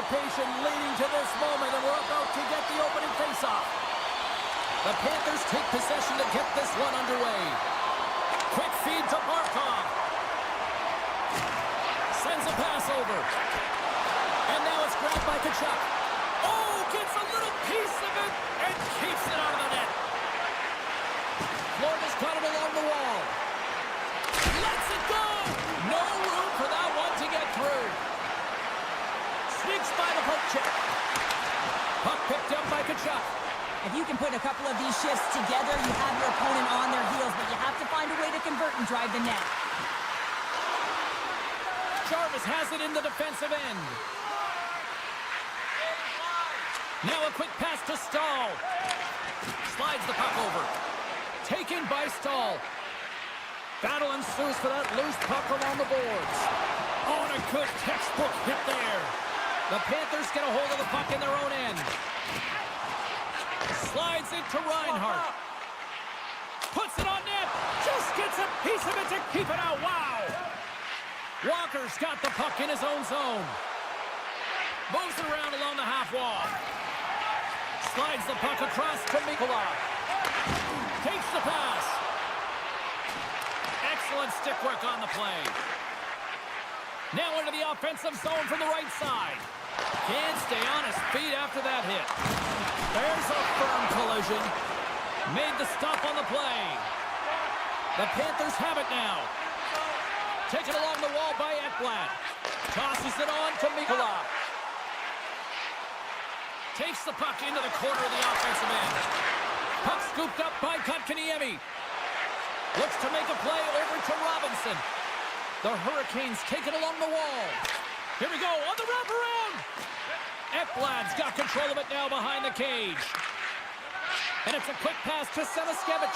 anticipation leading to this moment, and we're about to get the opening faceoff. The Panthers take possession to get this one underway. Quick feed to Barkov. Sends a pass over. And now it's grabbed by Kachuk. Oh, gets a little piece of it and keeps it out of the net. Florida's got it along the wall. Lets it go. No room for that one to get through. Sneaks by the poke check. Puck picked up by Kachuk. If you can put a couple of these shifts together, you have your opponent on their heels, but you have to find a way to convert and drive the net. Jarvis has it in the defensive end. Now a quick pass to Stahl. Slides the puck over. Taken by Stahl. Battle ensues for that loose puck along the boards. Oh, and a good textbook hit there. The Panthers get a hold of the puck in their own end. Slides it to Reinhart. Puts it on net. Just gets a piece of it to keep it out. Wow. Walker's got the puck in his own zone. Moves it around along the half wall. Slides the puck across to Mikkola. Takes the pass. Excellent stick work on the play. Now into the offensive zone from the right side. Can't stay on his feet after that hit. There's a firm collision. Made the stop on the play. The Panthers have it now. Taken along the wall by Ekblad. Tosses it on to Mikkola. Takes the puck into the corner of the offensive end. Puck scooped up by Kotkaniemi. Looks to make a play over to Robinson. The Hurricanes take it along the wall. Here we go on the wraparound. Ekblad's got control of it now behind the cage. And it's a quick pass to Semiskevich.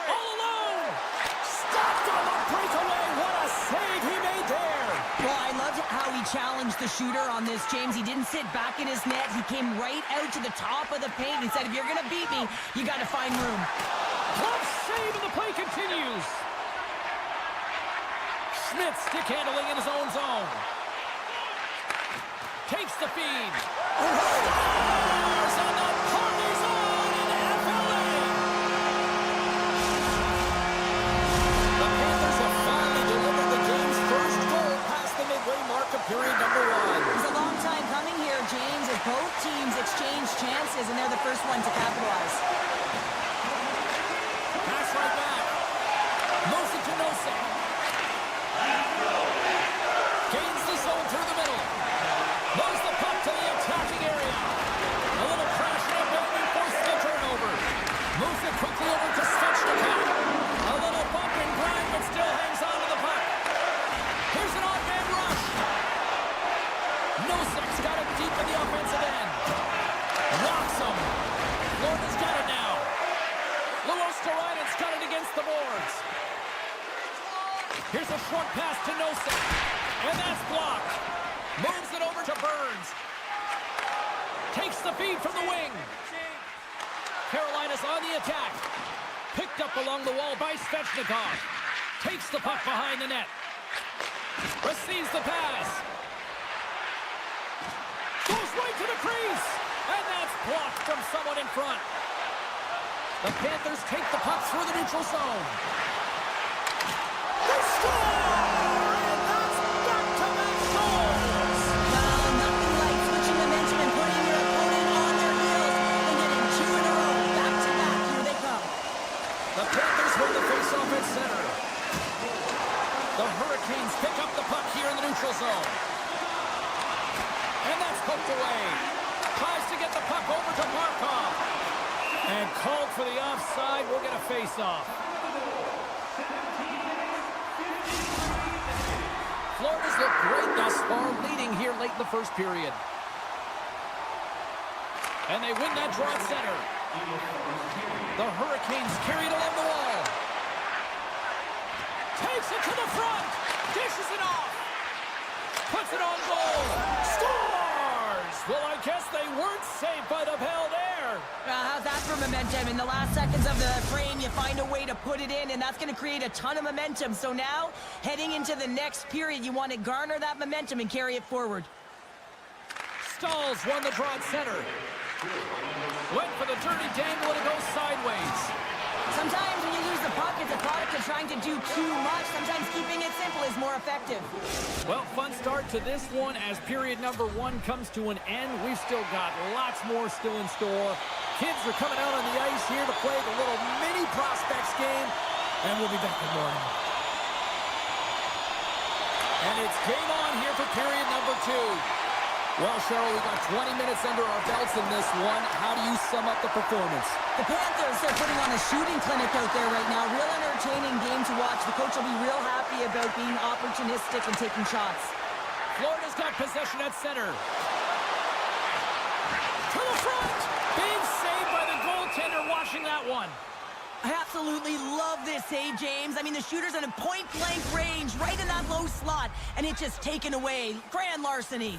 All alone. Stopped on the breakaway. What a save he made there. Well, I loved how he challenged the shooter on this, James. He didn't sit back in his net. He came right out to the top of the paint. He said, if you're going to beat me, you got to find room. Glove save, and the play continues. Schmidt stick handling in his own zone. Takes the feed. Scores, and the party's on in FLA. The Panthers have finally delivered the game's first goal past the midway mark of period number 1. It's a long time coming here, James, as both teams exchange chances, and they're the first one to capitalize. Pass right back. Moves it to Nosek. Gains the zone through the middle. Moves the puck to the attacking area. A little crash and a bang forces the turnover. Moves it quickly over to Svechnikov. A little bump and grind, but still hangs on to the puck. Here's an odd man rush. Nosek's got it deep in the offensive end. Knocks him. Florida's got it now. Luostarinen got it against the boards. Here's a short pass to Nosek. And that's blocked. Moves it over to Burns. Takes the feed from the wing. Carolina's on the attack. Picked up along the wall by Svechnikov. Takes the puck behind the net. Receives the pass. Goes right to the crease. And that's blocked from someone in front. The Panthers take the puck through the neutral zone. They score! And that's back-to-back goals! Well, nothing like switching momentum and putting your opponent on their heels and getting 2 in a row. Back-to-back, here they come. The Panthers win the faceoff at center. The Hurricanes pick up the puck here in the neutral zone. And that's poked away. Tries to get the puck over to Barkov. And called for the offside. We'll get a face-off. Florida's looked great thus far, leading here late in the first period. And they win that draw at center. The Hurricanes carry it along the wall. Takes it to the front. Dishes it off. Puts it on goal. Scores! Well, I guess they weren't safe by the bell there. How's that for momentum? In the last seconds of the frame, you find a way to put it in, and that's going to create a ton of momentum. So now, heading into the next period, you want to garner that momentum and carry it forward. stalls, won the draw at center. Went for the dirty dangle, and it goes sideways. Sometimes when you lose the puck, it's a product of trying to do too much. Sometimes keeping it simple is more effective. Well, fun start to this one as period number 1 comes to an end. We've still got lots more still in store. Kids are coming out on the ice here to play the little mini prospects game, and we'll be back in the morning. And it's game on here for period number 2. Well, Cheryl, we got 20 minutes under our belts in this one. How do you sum up the performance? The Panthers are putting on a shooting clinic out there right now. Real entertaining game to watch. The coach will be real happy about being opportunistic and taking shots. Florida's got possession at center. To the front! Big save by the goaltender, watching that one. I absolutely love this save, James. I mean, the shooter's in a point-blank range, right in that low slot, and it's just taken away. Grand larceny.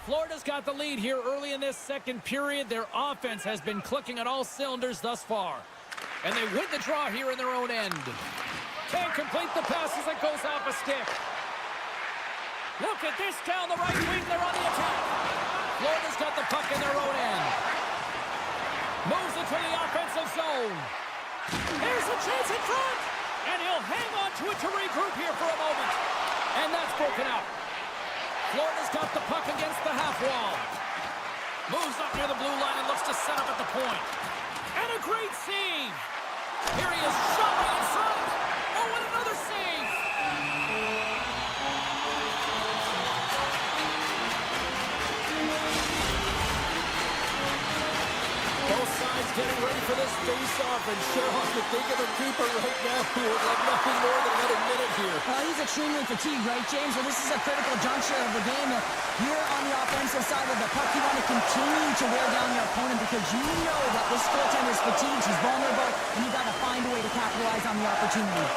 Florida's got the lead here early in this second period. Their offense has been clicking on all cylinders thus far. And they win the draw here in their own end. Can't complete the pass as it goes off a stick. Look at this down the right wing. They're on the attack. Florida's got the puck in their own end. Moves it to the offensive zone. There's a chance in front. And he'll hang on to it to regroup here for a moment. And that's broken up. Florida's got the puck against the half wall. Moves up near the blue line and looks to set up at the point. And a great save. Here he is, shot right in front. Oh, and another save. Both sides getting ready for this face-off, and Cheryl, you think of a keeper right now who would like nothing more than another minute here. He's extremely fatigued, right, James? Well, this is a critical juncture of the game. You're on the offensive side of the puck. You want to continue to wear down your opponent because you know that this goaltender's fatigued, he's vulnerable, and you got to find a way to capitalize on the opportunity.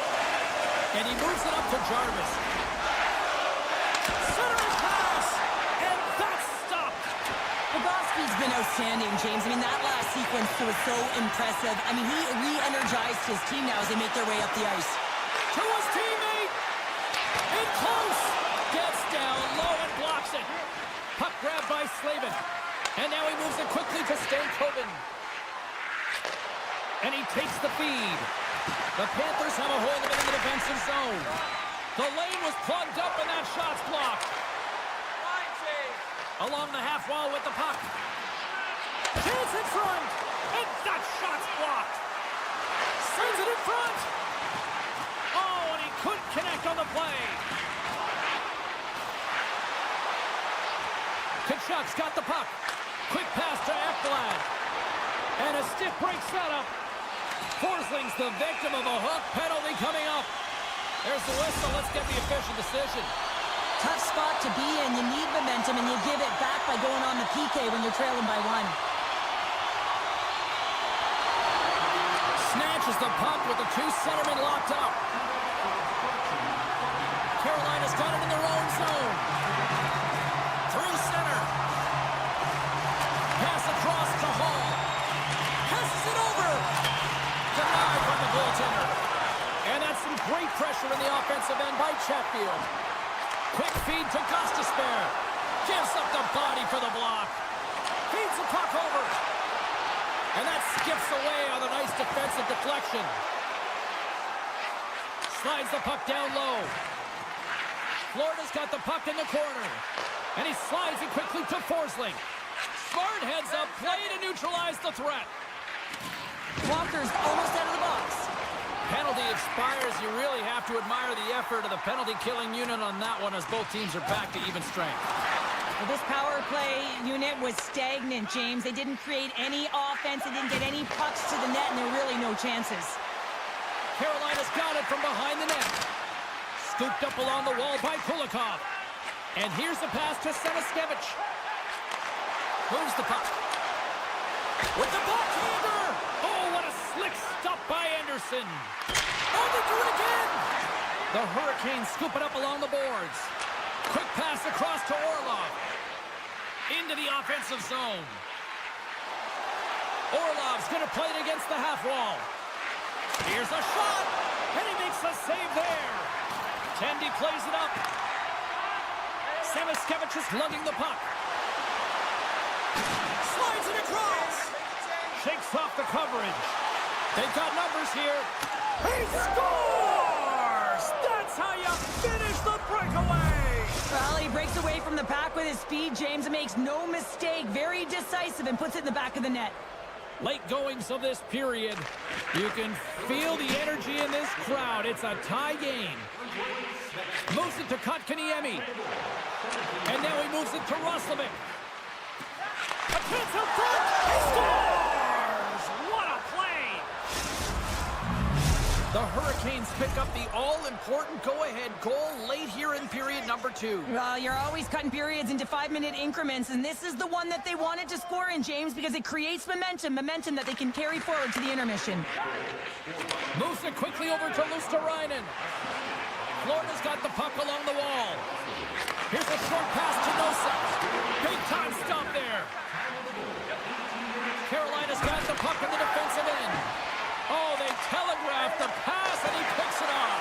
And he moves it up to Jarvis. Centering pass, and that's stopped. Bobrovsky's been outstanding, James. I mean, that last sequence was so impressive. I mean, he re-energized his team now as they make their way up the ice. To his teammate. In close. Gets down low and blocks it. Puck grabbed by Slavin. And now he moves it quickly to Stankoven. And he takes the feed. The Panthers have a hold of it in the defensive zone. The lane was plugged up and that shot's blocked. Along the half wall with the puck. Chance in front. And that shot's blocked. Sends it in front. Oh, and he couldn't connect on the play. Kachuk's got the puck. Quick pass to Ekblad. And a stiff break setup. Forsling's the victim of a hook penalty coming up. There's the whistle. Let's get the official decision. Tough spot to be in. You need momentum, and you give it back by going on the PK when you're trailing by 1. Snatches the puck with the 2 centermen locked up. Carolina's got it in their own zone. Through center. Pass across to Hall. Passes it over. Denied by the goaltender. And that's some great pressure in the offensive end by Chatfield. Quick feed to Gostisbehere. Gives up the body for the block. Feeds the puck over. And that skips away on a nice defensive deflection. Slides the puck down low. Florida's got the puck in the corner. And he slides it quickly to Forsling. Smart heads up play to neutralize the threat. Walker's almost out of the box. Penalty expires. You really have to admire the effort of the penalty-killing unit on that one as both teams are back to even strength. Well, this power play unit was stagnant, James. They didn't create any offense. They didn't get any pucks to the net, and there were really no chances. Carolina's got it from behind the net. Scooped up along the wall by Kulikov. And here's the pass to Semiskevich. Moves the puck. With the backhander! Oh, what a slick stop by Anderson. Oh, they do it again! The Hurricanes scoop it up along the boards. Quick pass across to Orlov. Into the offensive zone. Orlov's going to play it against the half wall. Here's a shot, and he makes a save there. Tendy plays it up. Semiskevich is lugging the puck. cross. Shakes off the coverage. They've got numbers here. He scores! That's how you finish the breakaway! Well, he breaks away from the pack with his speed, James, and makes no mistake. Very decisive and puts it in the back of the net. Late goings of this period. You can feel the energy in this crowd. It's a tie game. Moves it to Kotkaniemi. And now he moves it to Roslovic. A chance up front. He scores! What a play! The Hurricanes pick up the all-important go-ahead goal late here in period number 2. Well, you're always cutting periods into 5-minute increments, and this is the one that they wanted to score in, James, because it creates momentum that they can carry forward to the intermission. Moves it quickly over to Luosterainen. Florida's got the puck along the wall. Here's a short pass to Nosa. Big time stop there. Carolina's got the puck in the defensive end. Oh, they telegraphed the pass, and he picks it off.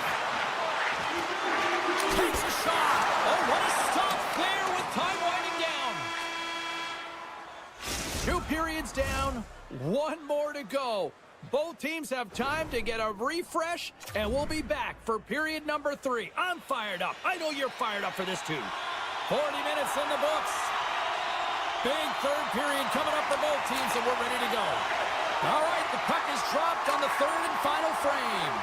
Takes a shot. Oh, what a stop there with time winding down. 2 periods down, 1 more to go. Both teams have time to get a refresh, and we'll be back for period number 3. I'm fired up. I know you're fired up for this, too. 40 minutes in the books. Big third period coming up for both teams, and we're ready to go. All right, the puck is dropped on the third and final frame.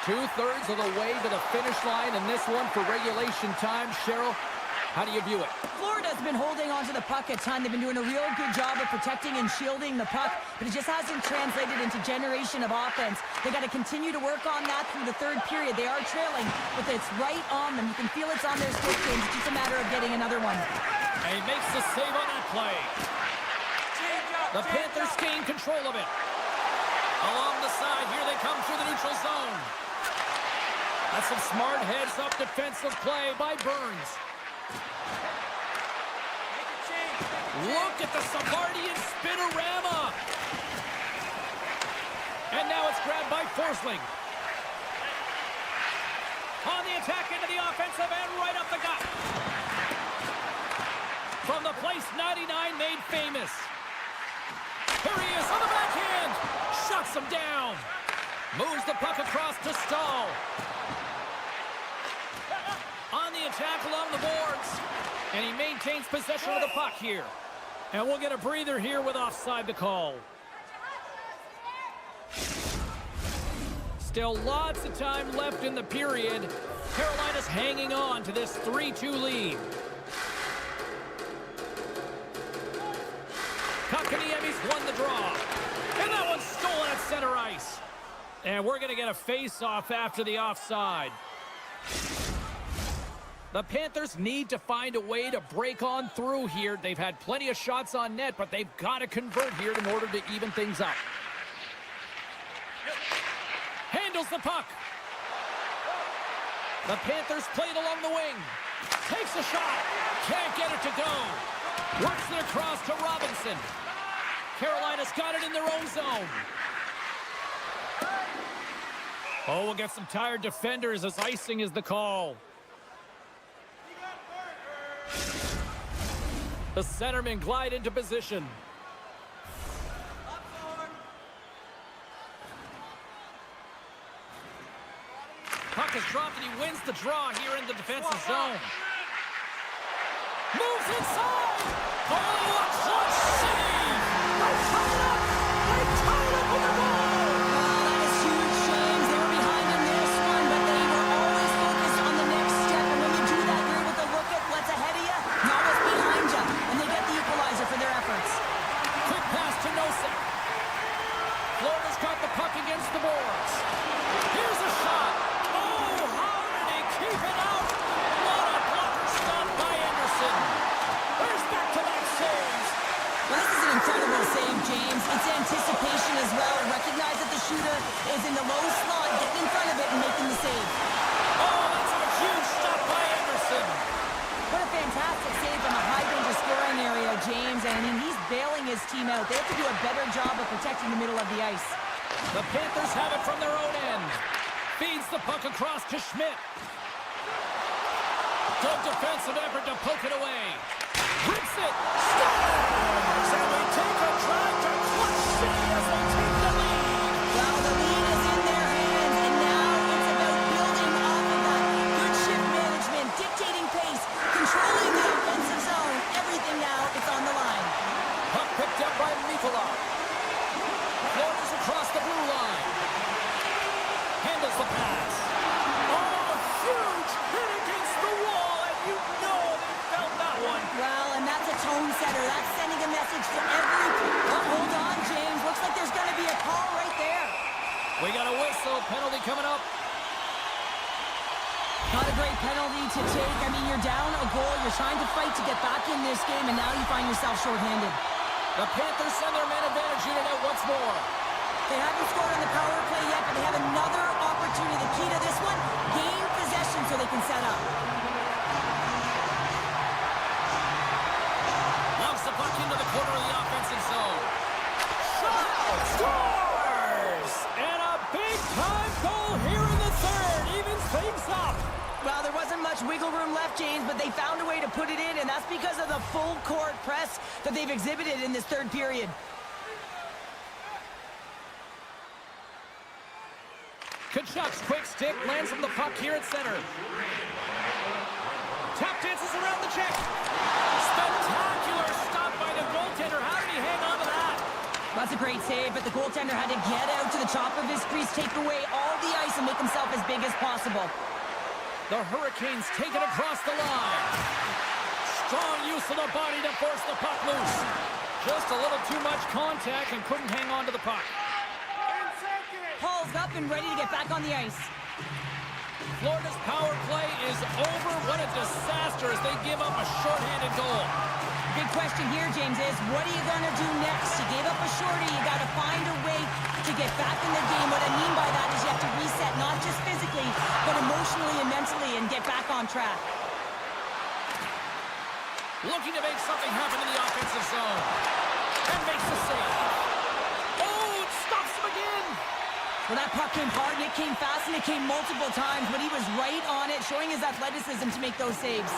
2/3 of the way to the finish line in this one for regulation time. Cheryl, how do you view it? Florida's been holding onto the puck a ton. They've been doing a real good job of protecting and shielding the puck, but it just hasn't translated into generation of offense. They got to continue to work on that through the third period. They are trailing, but it's right on them. You can feel it's on their stick, James. It's just a matter of getting another one. And he makes the save on that play. The Panthers gain control of it. Along the side, here they come through the neutral zone. That's some smart heads-up defensive play by Burns. Look at the Savardian spinorama. And now it's grabbed by Forsling. On the attack into the offensive end, right up the gut. From the place 99 made famous. Here he is on the backhand. Shuts him down. Moves the puck across to Stahl. On the attack along the boards. And he maintains possession of the puck here. And we'll get a breather here with offside the call. Still lots of time left in the period. Carolina's hanging on to this 3-2 lead. Kotkaniemi's won the draw. And that one's stolen at center ice. And we're going to get a face-off after the offside. The Panthers need to find a way to break on through here. They've had plenty of shots on net, but they've got to convert here in order to even things up. Handles the puck. The Panthers played along the wing. Takes a shot. Can't get it to go. Works it across to Robinson. Carolina's got it in their own zone. Oh, we'll get some tired defenders as icing is the call. The centermen glide into position. Puck is dropped and he wins the draw here in the defensive zone. Moves inside! Oh, a clutch save! They tie it up! They tie it up with the ball! That is huge, James. They were behind in this one, but they were always focused on the next step. And when you do that, you're able to look at what's ahead of you, not what's behind you. And they get the equalizer for their efforts. Quick pass to Nosek. Florida's got the puck against the boards. Here's a shot. Oh, how did he keep it out? What a blocker stop by Anderson. Where's back to that save? Well, this is an incredible save, James. It's anticipation as well. Recognize that the shooter is in the low slot, getting in front of it and making the save. Oh, that's a huge stop by Anderson. What a fantastic save from a high-danger scoring area, James. And I mean, he's bailing his team out. They have to do a better job of protecting the middle of the ice. The Panthers have it from their own end. Feeds the puck across to Schmidt. Good defensive effort to poke it away. Rips it. Scores! And we take a drive. tone setter. That's sending a message to every... Oh, hold on, James. Looks like there's going to be a call right there. We got a whistle. Penalty coming up. Not a great penalty to take. I mean, you're down a goal. You're trying to fight to get back in this game, and now you find yourself shorthanded. The Panthers send their man advantage unit out once more. They haven't scored on the power play yet, but they have another opportunity. The key to this one, gain possession so they can set up. Logs the puck into the corner of the offensive zone. Shot! Scores! And a big-time goal here in the third. Evens things up. Well, there wasn't much wiggle room left, James, but they found a way to put it in, and that's because of the full-court press that they've exhibited in this third period. Kachuk's quick stick lands from the puck here at center. Tap dances around the check. Spectacular stop by the goaltender. How did he hang on to that? That's a great save, but the goaltender had to get out to the top of his crease, take away all the ice, and make himself as big as possible. The Hurricanes take it across the line. Strong use of the body to force the puck loose. Just a little too much contact and couldn't hang on to the puck. Paul's up and ready to get back on the ice. Florida's power play is over. What a disaster as they give up a shorthanded goal. Big question here, James, is what are you going to do next? You gave up a shorty. You got to find a way to get back in the game. What I mean by that is you have to reset, not just physically, but emotionally and mentally, and get back on track. Looking to make something happen in the offensive zone. And makes the save. Oh, it stops him again. Well, that puck came hard, and it came fast, and it came multiple times, but he was right on it, showing his athleticism to make those saves.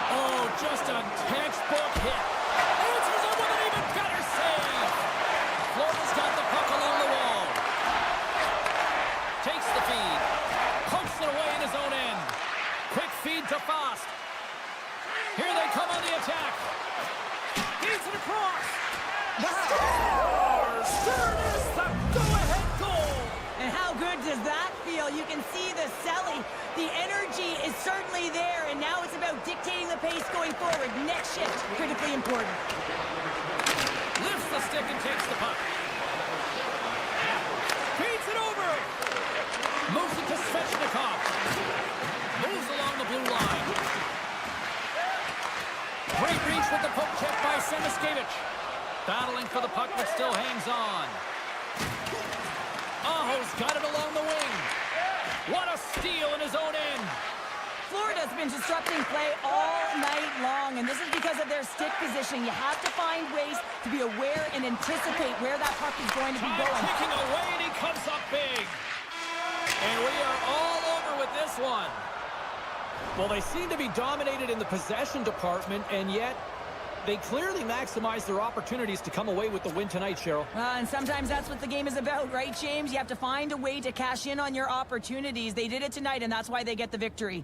Oh, just a textbook hit. Answers it with an even better save. Florida's got the puck along the wall. Takes the feed. Pokes it away in his own end. Quick feed to Fost. Here they come on the attack. Feeds it across. Scores! There it is, the go-ahead goal. And how good does that feel? You can see the selling. The energy is certainly there, and now it's about dictating the pace going forward. Next shift, critically important. Lifts the stick and takes the puck. Feeds it over. Moves it to Svechnikov. Moves along the blue line. Great reach with the poke check by Semiskevich. Battling for the puck, but still hangs on. Aho's got it along the wing. What a steal in his own end. Florida's been disrupting play all night long, and this is because of their stick positioning. You have to find ways to be aware and anticipate where that puck is going to be going. Kicking away, and he comes up big. And we are all over with this one. Well, they seem to be dominated in the possession department, and yet they clearly maximize their opportunities to come away with the win tonight, Cheryl. And sometimes that's what the game is about, right, James? You have to find a way to cash in on your opportunities. They did it tonight, and that's why they get the victory.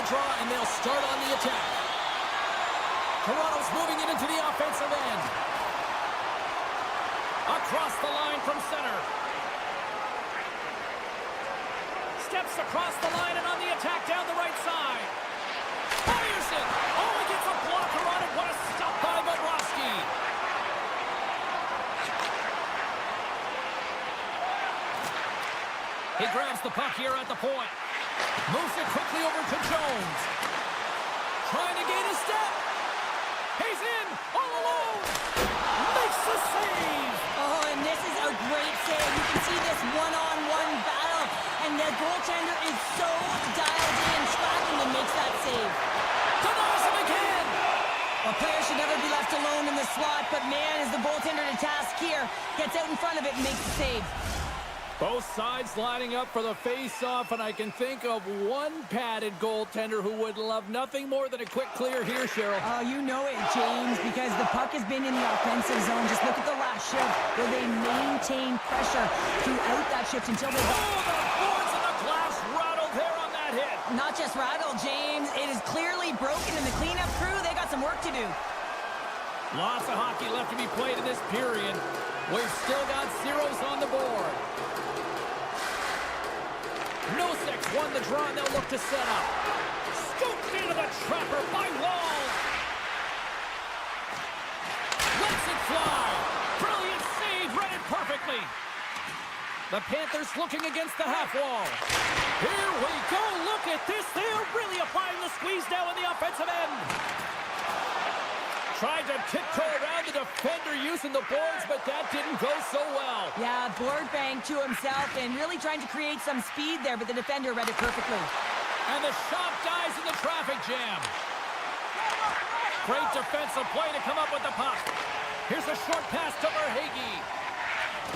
the draw, and they'll start on the attack. Toronto's moving it into the offensive end. Across the line from center. Steps across the line and on the attack down the right side. Fires it. Oh, he gets a blocker on it. What a stop by Bobrovsky. He grabs the puck here at the point. Moves it quickly over to Jones. Trying to gain a step. He's in all alone. Makes the save. Oh, and this is a great save. You can see this one-on-one battle, and the goaltender is so dialed in, tracking and makes that save. Denies him again. A player should never be left alone in the slot, but man, is the goaltender to task here. Gets out in front of it and makes the save. Both sides lining up for the face-off, and I can think of one padded goaltender who would love nothing more than a quick clear here, Cheryl. Oh, you know it, James, because the puck has been in the offensive zone. Just look at the last shift where they maintain pressure throughout that shift until they got... Oh, the boards and the glass rattled there on that hit. Not just rattled, James. It is clearly broken, and the cleanup crew, they got some work to do. Lots of hockey left to be played in this period. We've still got zeros on the board. Nosek's won the draw, and they'll look to set up. Scooped into the trapper by Wall. Lets it fly. Brilliant save, read it perfectly. The Panthers looking against the half wall. Here we go. Look at this. They are really applying the squeeze now in the offensive end. Tried to tiptoe around the defender using the boards, but that didn't go so well. Yeah, board bang to himself and really trying to create some speed there, but the defender read it perfectly. And the shot dies in the traffic jam. Great defensive play to come up with the puck. Here's a short pass to Verhaeghe.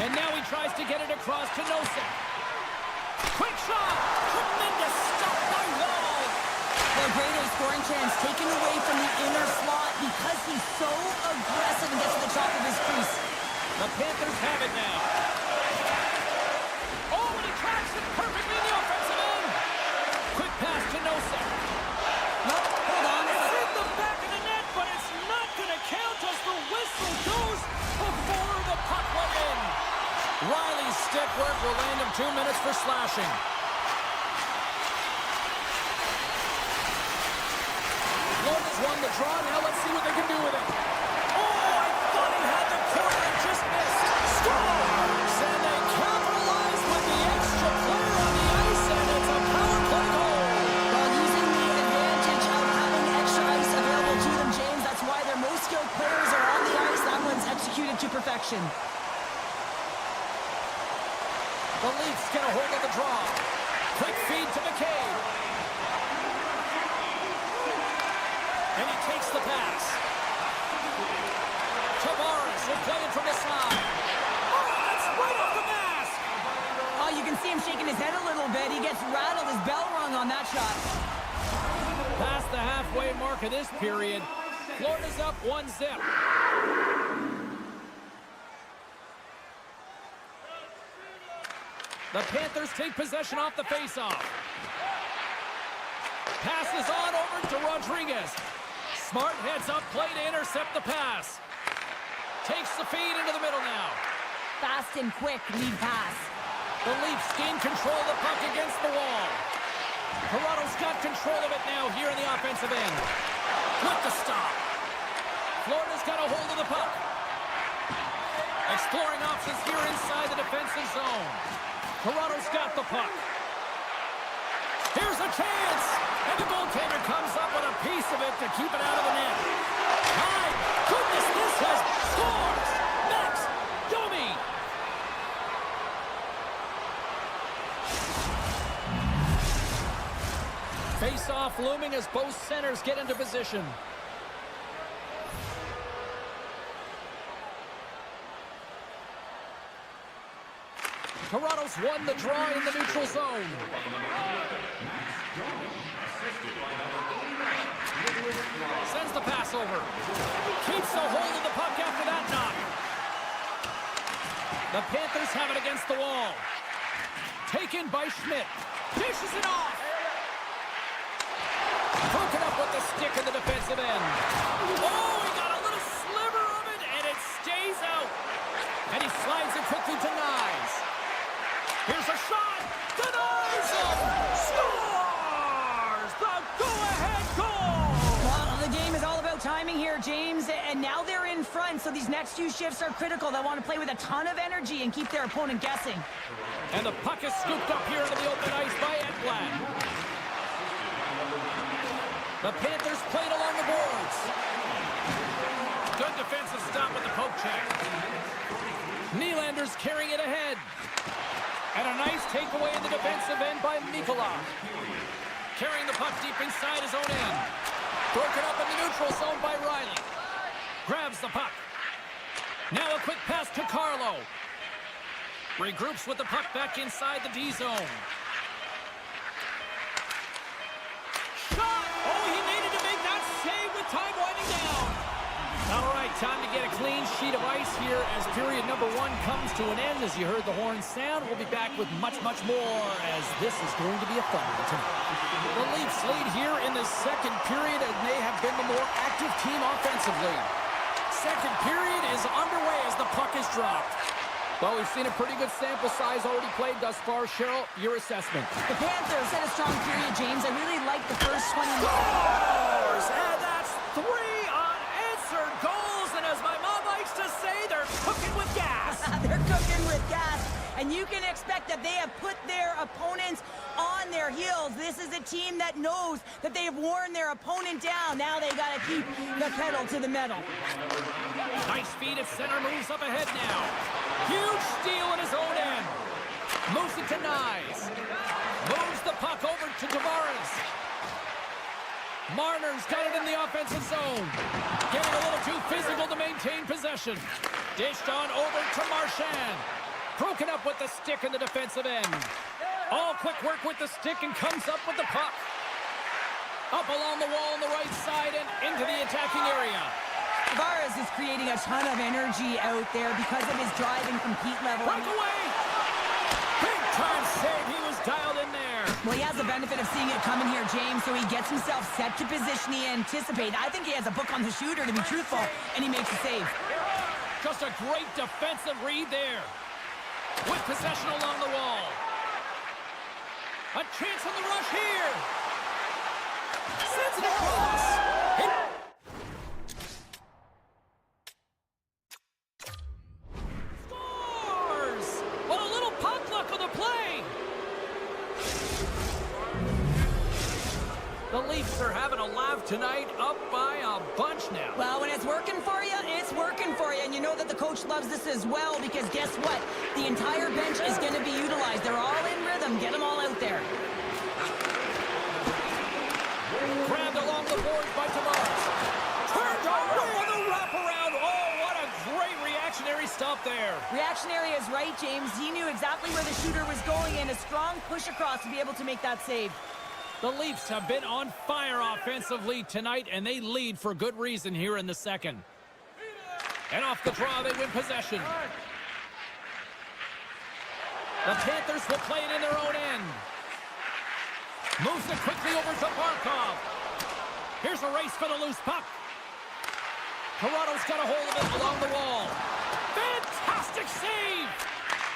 And now he tries to get it across to Nosek. Quick shot! Tremendous stop by Wall! The greater scoring chance taken away from the inner slot because he's so aggressive and gets to the top of his crease. The Panthers have it now. Oh, and he tracks it perfectly in the offensive end. Quick pass to Nosek. No, hold on. It's in the back of the net, but it's not going to count as the whistle goes before the puck went in. Riley's stick work will land him 2 minutes for slashing. Florida's won the draw. Now let's see what they can do with it. Oh, I thought he had the corner and just missed. Scores! And they capitalize with the extra player on the ice, and it's a power play goal. While using the advantage of having extra ice available to them, James, that's why their most skilled players are on the ice. That one's executed to perfection. The Leafs get a hold of the draw. Quick feed to McCabe. And he takes the pass. Tavares will play it from the side. Oh, that's right off the mask. Oh, you can see him shaking his head a little bit. He gets rattled, his bell rung on that shot. Past the halfway mark of this period. Florida's up 1-0. The Panthers take possession off the faceoff. Passes on over to Rodriguez. Smart heads up play to intercept the pass. Takes the feed into the middle now. Fast and quick lead pass. The Leafs gain control of the puck against the wall. Toronto's got control of it now here in the offensive end. With the stop. Florida's got a hold of the puck. Exploring options here inside the defensive zone. Toronto's got the puck. Here's a chance! And the goaltender comes up with a piece of it to keep it out of the net. My goodness, this has scores! Max Domi! Face-off looming as both centers get into position. Toronto's won the draw in the neutral zone. Sends the pass over. Keeps a hold of the puck after that knock. The Panthers have it against the wall. Taken by Schmidt. Dishes it off. the stick in the defensive end. Oh, he got a little sliver of it, and it stays out. And he slides it quickly to Nyes. Here's a shot. Denies him. Scores the go-ahead goal. Well, the game is all about timing here, James, and now they're in front, so these next few shifts are critical. They want to play with a ton of energy and keep their opponent guessing. And the puck is scooped up here into the open ice by Ekblad. The Panthers played along the boards. Good defensive stop with the poke check. Nylander's carrying it ahead. And a nice takeaway in the defensive end by Mikkola. Carrying the puck deep inside his own end. Broken up in the neutral zone by Riley. Grabs the puck. Now a quick pass to Carlo. Regroups with the puck back inside the D zone. Shot! Oh, he needed to make that save with time winding down. All right, time to get a clean sheet of ice here as period number 1 comes to an end. As you heard the horn sound, we'll be back with much, much more as this is going to be a fun one tonight. The Leafs lead here in the second period, and they have been the more active team offensively. Second period is underway as the puck is dropped. Well, we've seen a pretty good sample size already played thus far. Cheryl, your assessment. The Panthers had a strong period, James. I really like the first 20 minutes. Scores! And that's 3 unanswered goals. And as my mom likes to say, they're cooking with gas. They're cooking with gas. And you can expect that they have put their opponents on their heels. This is a team that knows that they have worn their opponent down. Now they got to keep the pedal to the metal. Nice feed at center, moves up ahead now. Huge steal in his own end. Moves it to Nyes. Moves the puck over to Tavares. Marner's got it in the offensive zone. Getting a little too physical to maintain possession. Dished on over to Marchand. Broken up with the stick in the defensive end. All quick work with the stick and comes up with the puck. Up along the wall on the right side and into the attacking area. Tavares is creating a ton of energy out there because of his drive and compete level. Breakaway! Big time save. He was dialed in there. Well, he has the benefit of seeing it coming here, James, so he gets himself set to position he anticipated. I think he has a book on the shooter, to be truthful, and he makes a save. Just a great defensive read there. With possession along the wall. A chance on the rush here. Sends it across. Scores! Well, a little puck luck on the play. The Leafs are having a laugh tonight, up by a bunch now. Well, when it's working for you, it's working for you. And you know that the coach loves this as well because guess what? The entire bench is going to be utilized. They're all in rhythm. Get them all out there. Grabbed along the boards by Tavares. Turned away on the wraparound. Oh, what a great reactionary stop there. Reactionary is right, James. He knew exactly where the shooter was going and a strong push across to be able to make that save. The Leafs have been on fire offensively tonight, and they lead for good reason here in the second. And off the draw, they win possession. The Panthers will play it in their own end. Moves it quickly over to Barkov. Here's a race for the loose puck. Toronto's got a hold of it along the wall. Fantastic save!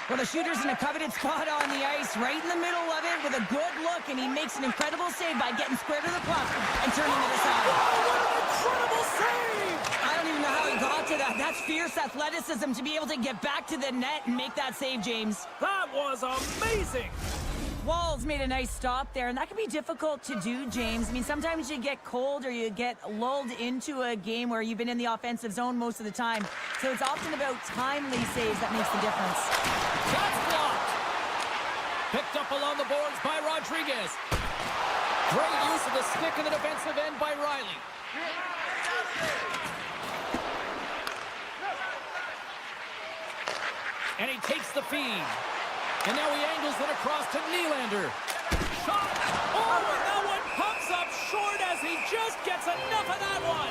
Well, the shooter's in a coveted spot on the ice, right in the middle of it with a good look, and he makes an incredible save by getting square to the puck and turning it aside. Oh, what an incredible save! I don't even know how he got to that. That's fierce athleticism to be able to get back to the net and make that save, James. That was amazing! Walls made a nice stop there, and that can be difficult to do, James. I mean, sometimes you get cold or you get lulled into a game where you've been in the offensive zone most of the time. So it's often about timely saves that makes the difference. Shots blocked! Picked up along the boards by Rodriguez. Great use of the stick in the defensive end by Riley. And he takes the feed. And now he angles it across to Nylander. Shot! Oh, and that one pumps up short as he just gets enough of that one.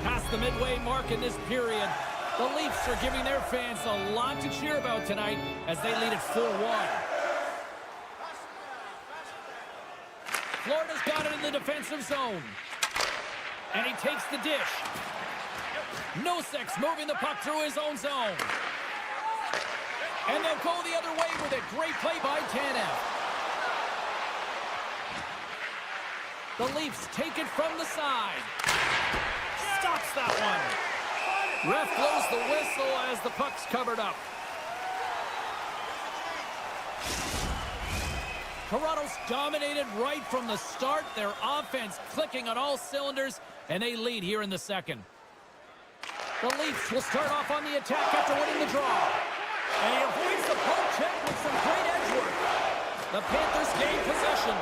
Past the midway mark in this period, the Leafs are giving their fans a lot to cheer about tonight as they lead at 4-1. Florida's got it in the defensive zone. And he takes the dish. Nosek's moving the puck through his own zone. And they'll go the other way with it. Great play by Tanev. The Leafs take it from the side. Stops that one. Ref blows the whistle as the puck's covered up. Kratos dominated right from the start. Their offense clicking on all cylinders, and they lead here in the second. The Leafs will start off on the attack after winning the draw. And he avoids the poke check with some great edge work. The Panthers gain possession.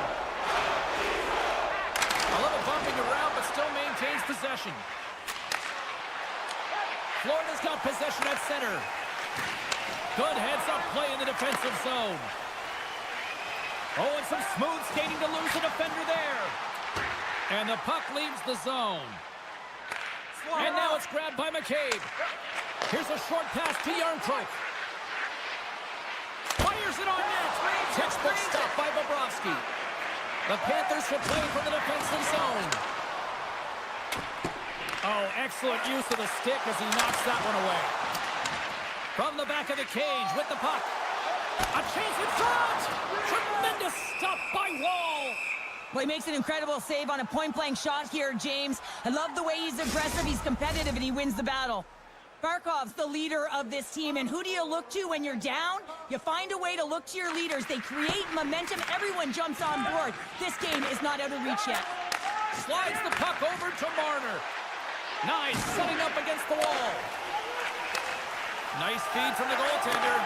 A little bumping around, but still maintains possession. Florida's got possession at center. Good heads-up play in the defensive zone. Oh, and some smooth skating to lose the defender there. And the puck leaves the zone. And now it's grabbed by McCabe. Here's a short pass to Yarncroke. Fires it on net. Textbook stop by Bobrovsky. The Panthers will play from the defensive zone. Oh, excellent use of the stick as he knocks that one away. From the back of the cage with the puck. A chance in front! Tremendous stop by Wall! Well, he makes an incredible save on a point-blank shot here, James. I love the way he's aggressive, he's competitive, and he wins the battle. Barkov's the leader of this team, and who do you look to when you're down? You find a way to look to your leaders. They create momentum. Everyone jumps on board. This game is not out of reach yet. Slides the puck over to Marner. Nice, setting up against the wall. Nice feed from the goaltender.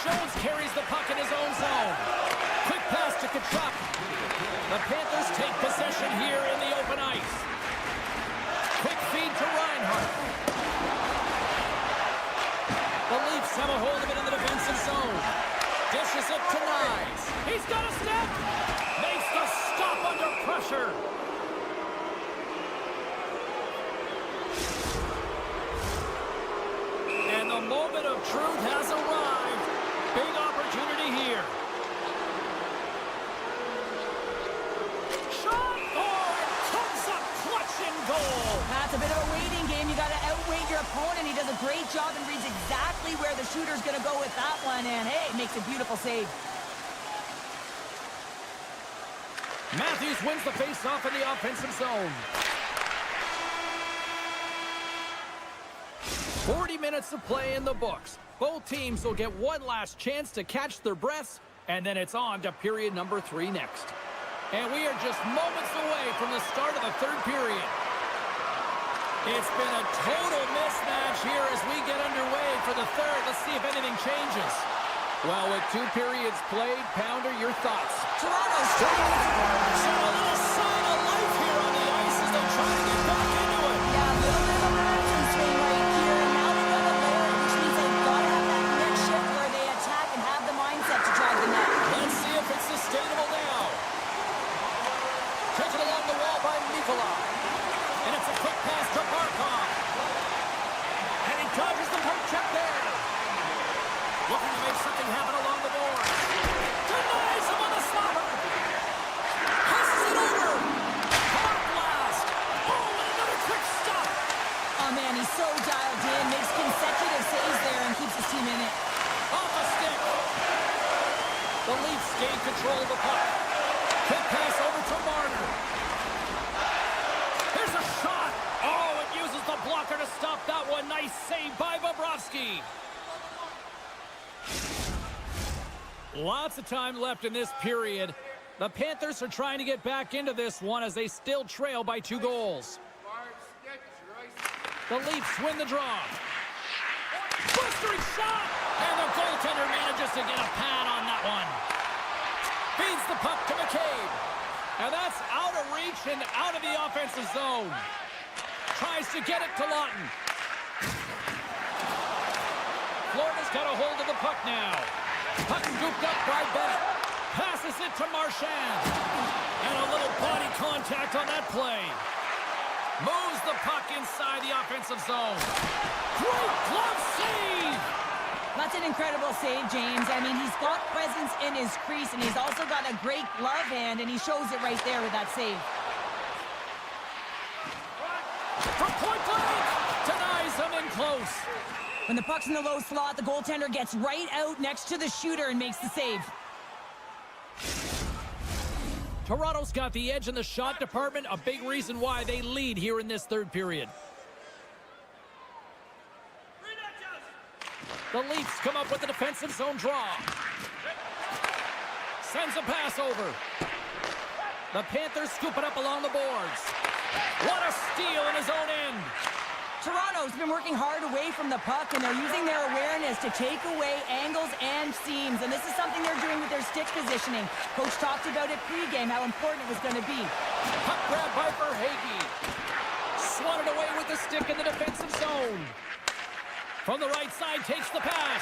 Jones carries the puck in his own zone. Quick pass to Tkachuk. The Panthers take possession here in the open ice. Quick feed to Reinhart. The Leafs have a hold of it in the defensive zone. Dishes it to Nyes. He's got a step. Makes the stop under pressure. And the moment of truth has arrived. Big opportunity here. Shot! Oh, it comes up clutch and goal. That's a bit of a waiting game. You got to outweight your opponent. He does a great job and reads exactly where the shooter's going to go with that one. And, hey, makes a beautiful save. Matthews wins the faceoff in the offensive zone. 40 minutes of play in the books. Both teams will get one last chance to catch their breaths, and then it's on to period number 3 next. And we are just moments away from the start of the third period. It's been a total mismatch here as we get underway for the third. Let's see if anything changes. Well, with 2 periods played, Pounder, your thoughts? Toronto's trying to show a little sign of life here on the ice as they try to get back into it. Yeah, a little bit of a momentum swing right here. And now they've got a lower, which means they've got to have that next shift where they attack and have the mindset to drive the net. Let's see if it's sustainable now. Taken along the wall by Nikolai. And it's a quick pass to Barkov. And he dodges the poke check there. Looking to make something happen along the board. Denies him on the slobber. Passes it over. Hard blast. Oh, and another quick stop. Oh, man, he's so dialed in. Makes consecutive saves there and keeps his team in it. Off a stick. The Leafs gain control of the puck. Quick pass over to Marner. Here's a shot. Oh, it uses the blocker to stop that one. Nice save by Bobrovsky. Lots of time left in this period. The Panthers are trying to get back into this one as they still trail by 2 goals. The Leafs win the draw. Blistering shot! And the goaltender manages to get a pad on that one. Feeds the puck to McCabe. And that's out of reach and out of the offensive zone. Tries to get it to Lawton. Florida's got a hold of the puck now. Puck scooped up by Bennett. Passes it to Marchand. And a little body contact on that play. Moves the puck inside the offensive zone. Great glove save! That's an incredible save, James. I mean, he's got presence in his crease, and he's also got a great glove hand, and he shows it right there with that save. From point blank, denies him in close. When the puck's in the low slot, the goaltender gets right out next to the shooter and makes the save. Toronto's got the edge in the shot department, a big reason why they lead here in this third period. The Leafs come up with a defensive zone draw. Sends a pass over. The Panthers scoop it up along the boards. What a steal in his own end. Toronto's been working hard away from the puck, and they're using their awareness to take away angles and seams, and this is something they're doing with their stick positioning. Coach talked about it pregame, how important it was going to be. Puck grab by Verhaeghe. Swatted away with the stick in the defensive zone. From the right side, takes the pass.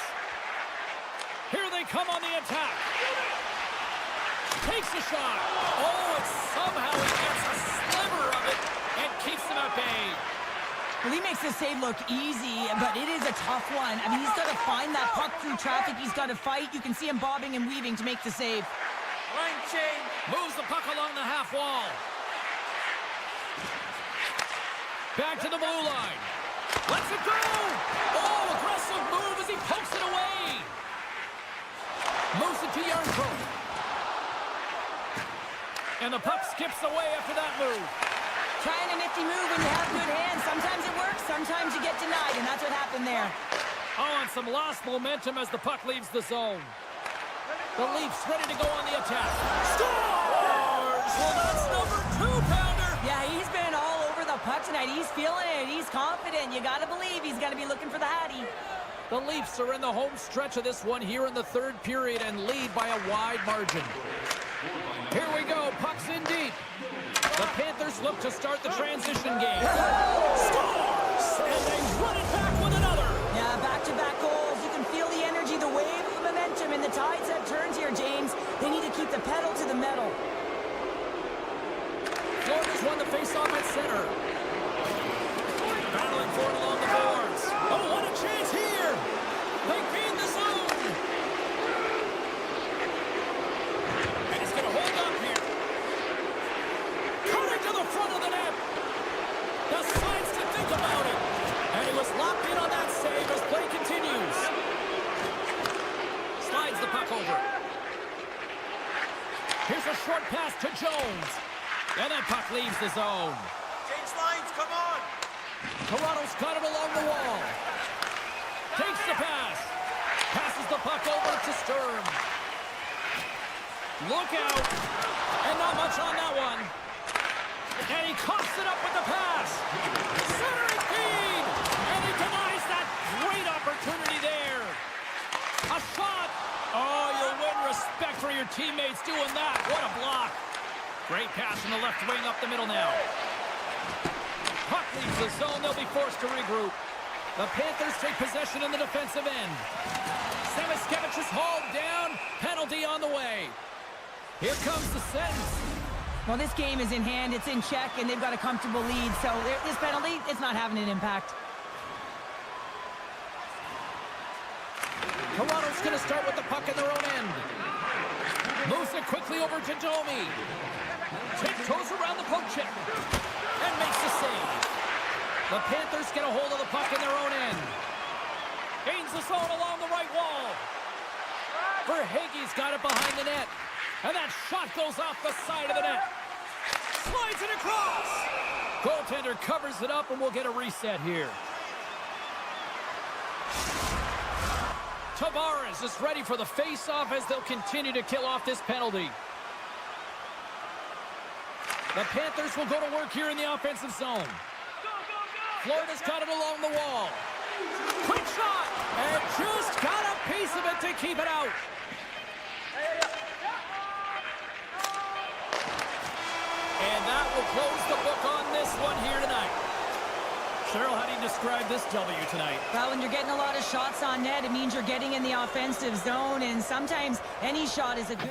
Here they come on the attack. Takes a shot. Oh, and somehow he gets a sliver of it and keeps him at bay. Well, he makes the save look easy, but it is a tough one. I mean, he's got to find that puck through traffic. He's got to fight. You can see him bobbing and weaving to make the save. Line change. Moves the puck along the half wall. Back to the blue line. Lets it go. Oh, aggressive move as he pokes it away. Moves it to Yarncroke. And the puck skips away after that move. Trying a nifty move when you have good hands. Sometimes it works, sometimes you get denied, and that's what happened there. Oh, and some lost momentum as the puck leaves the zone. The Leafs ready to go on the attack. Scores! Well, that's number 2-pounder. Yeah, he's been all over the puck tonight. He's feeling it. He's confident. You got to believe he's going to be looking for the Hattie. The Leafs are in the home stretch of this one here in the third period and lead by a wide margin. Here we go. Puck's in deep. The Panthers look to start the transition game. Scores! And they run it back with another. Yeah, back-to-back goals. You can feel the energy, the wave of momentum, and the tides have turned here, James. They need to keep the pedal to the metal. Florida's won the face-off at center. Battling for it along the boards. Oh, what a chance here! They gain the zone. And he's going to hold up here. Coming to the front of the net. Decides to think about it. And he was locked in on that save as play continues. Slides the puck over. Here's a short pass to Jones. And that puck leaves the zone. Change lines, come on! Toronto's got it along the wall. Takes the pass. Passes the puck over to Sturm. Look out. And not much on that one. And he coughs it up with the pass. Centering feed. And he denies that great opportunity there. A shot. Oh, you'll win respect for your teammates doing that. What a block. Great pass in the left wing up the middle now. Puck leaves the zone. They'll be forced to regroup. The Panthers take possession in the defensive end. Samoskevich is hauled down. Penalty on the way. Here comes the sentence. Well, this game is in hand. It's in check, and they've got a comfortable lead. So this penalty, it's not having an impact. Toronto's going to start with the puck in their own end. Moves it quickly over to Domi. Tiptoes around the poke check. And makes the save. The Panthers get a hold of the puck in their own end. Gains the zone along the right wall. Verhaeghe's got it behind the net. And that shot goes off the side of the net. Slides it across. Goaltender covers it up, and we'll get a reset here. Tavares is ready for the face-off as they'll continue to kill off this penalty. The Panthers will go to work here in the offensive zone. Florida's got it along the wall. Quick shot! And just got a piece of it to keep it out. And that will close the book on this one here tonight. Cheryl, how do you describe this W tonight? Well, when you're getting a lot of shots on net, it means you're getting in the offensive zone, and sometimes any shot is a good...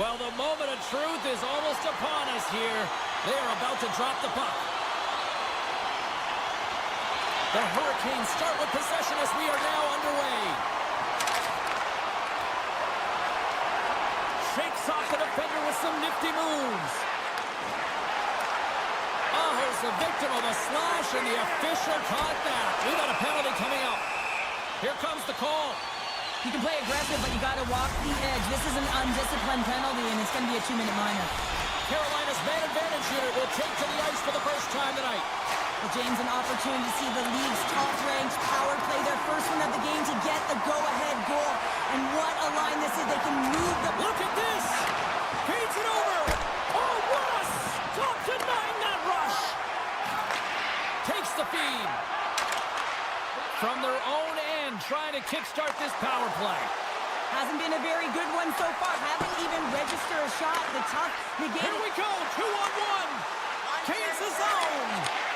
Well, the moment of truth is almost upon us here. They are about to drop the puck. The Hurricanes start with possession as we are now underway. Shakes off the defender with some nifty moves. Aho's the victim of a slash, and the official caught that. We got a penalty coming up. Here comes the call. You can play aggressive, but you got to walk the edge. This is an undisciplined penalty, and it's going to be a 2-minute minor. Carolina's man advantage unit will take to the ice for the first time tonight. Well, James, an opportunity to see the league's top-ranked power play their first one of the game to get the go-ahead goal. And what a line this is. They can move the... Look at this! Feeds it over! Oh, what a stop denying that rush! Takes the feed. From their own end, trying to kickstart this power play. Hasn't been a very good one so far. Haven't even registered a shot. The tough negated... Here we go, 2-on-1. Kane's the zone.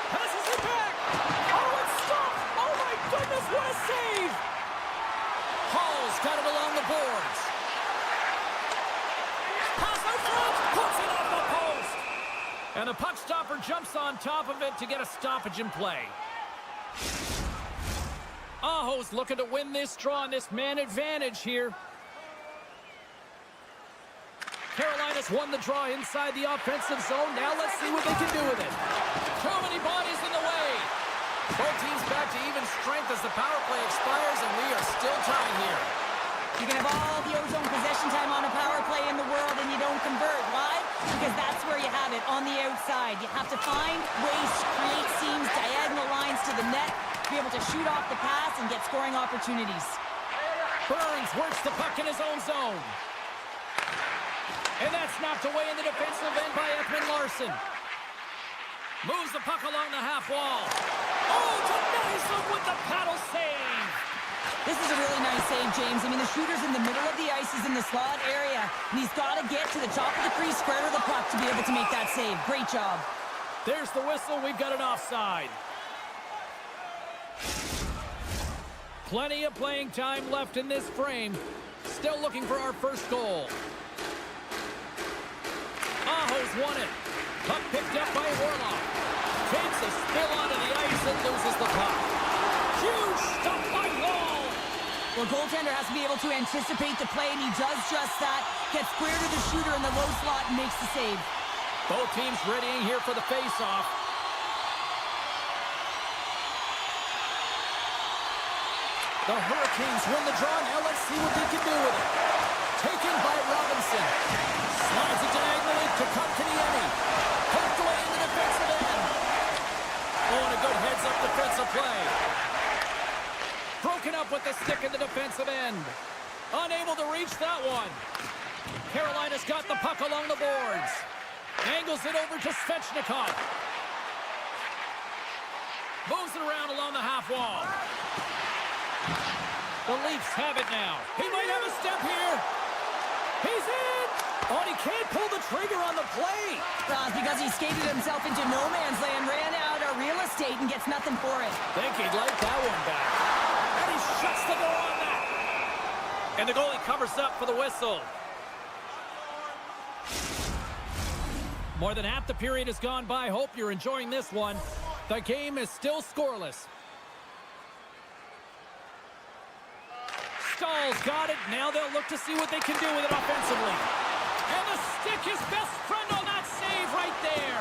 Passes it back. Oh, it's stopped. Oh, my goodness, what a save. Hall's got it along the boards. Pass out front. Puts it off the post. And the puck stopper jumps on top of it to get a stoppage in play. Aho's looking to win this draw on this man advantage here. Carolina's won the draw inside the offensive zone. Now let's see what they can do with it. Too many bodies in the way. Both teams back to even strength as the power play expires, and we are still tied here. You can have all the ozone possession time on a power play in the world, and you don't convert. Why? Because that's where you have it, on the outside. You have to find ways to create seams, diagonal lines to the net, be able to shoot off the pass and get scoring opportunities. Burns works the puck in his own zone. And that's knocked away in the defensive end by Ekman-Larsson. Moves the puck along the half wall. Oh, denies him with the paddle save. This is a really nice save, James. I mean, the shooter's in the middle of the ice. He's in the slot area. And he's got to get to the top of the crease, square to the puck to be able to make that save. Great job. There's the whistle. We've got an offside. Plenty of playing time left in this frame. Still looking for our first goal. Aho's won it. Puck picked up by Orlov. Takes a spill onto the ice and loses the puck. Huge stop by Wall. Well, goaltender has to be able to anticipate the play, and he does just that. Gets square to the shooter in the low slot and makes the save. Both teams readying here for the face-off. The Hurricanes win the draw. Now let's see what they can do with it. Taken by Robinson. Slides it diagonally to Kotkaniemi. Poked away in the defensive end. Oh, and a good heads-up defensive play. Broken up with the stick in the defensive end. Unable to reach that one. Carolina's got the puck along the boards. Angles it over to Svechnikov. Moves it around along the half wall. The Leafs have it now. He might have a step here. He's in. Oh, and he can't pull the trigger on the play. Because he skated himself into no man's land, ran out of real estate, and gets nothing for it. Think he'd like that one back. And he shuts the door on that. And the goalie covers up for the whistle. More than half the period has gone by. Hope you're enjoying this one. The game is still scoreless. Stahl's got it. Now they'll look to see what they can do with it offensively. And the stick, his best friend on that save right there.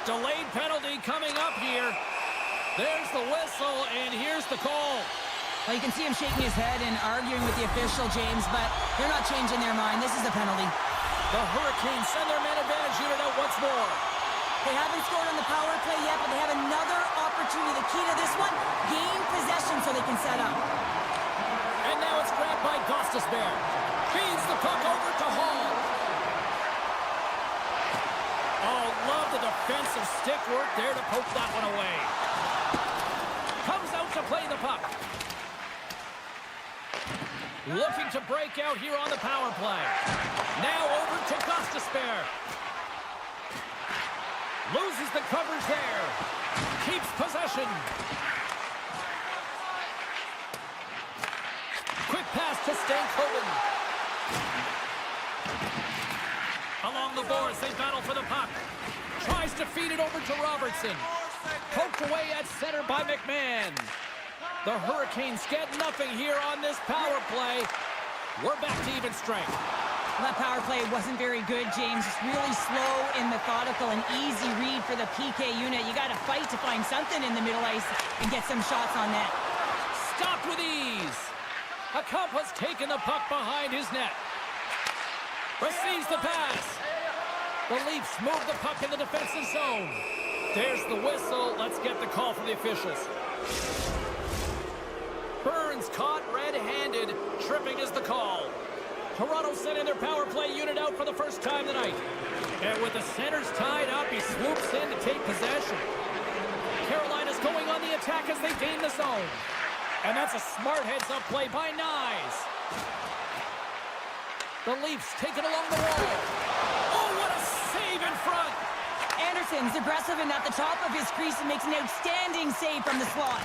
Delayed penalty coming up here. There's the whistle, and here's the call. Well, you can see him shaking his head and arguing with the official, James, but they're not changing their mind. This is a penalty. The Hurricanes send their man advantage unit out once more. They haven't scored on the power play yet, but they have another opportunity. The key to this one, gain possession so they can set up. And now it's grabbed by Gostisbehere. Feeds the puck over to Hall. Oh, love the defensive stick work there to poke that one away. Comes out to play the puck. Looking to break out here on the power play. Now over to Gostisbehere. Loses the coverage there. Keeps possession. Quick pass to Stankoven. Along the boards, they battle for the puck. Tries to feed it over to Robertson. Poked away at center by McMahon. The Hurricanes get nothing here on this power play. We're back to even strength. That power play wasn't very good, James. It's really slow and methodical, an easy read for the PK unit. You got to fight to find something in the middle ice and get some shots on net. Stopped with ease. Akampa's taken the puck behind his net. Receives the pass. The Leafs move the puck in the defensive zone. There's the whistle. Let's get the call from the officials. Burns caught red-handed. Tripping is the call. Toronto sending their power play unit out for the first time tonight. And with the centers tied up, he swoops in to take possession. Carolina's going on the attack as they gain the zone. And that's a smart heads-up play by Nyes. The Leafs take it along the wall. Oh, what a save in front! Anderson's aggressive and at the top of his crease and makes an outstanding save from the slot.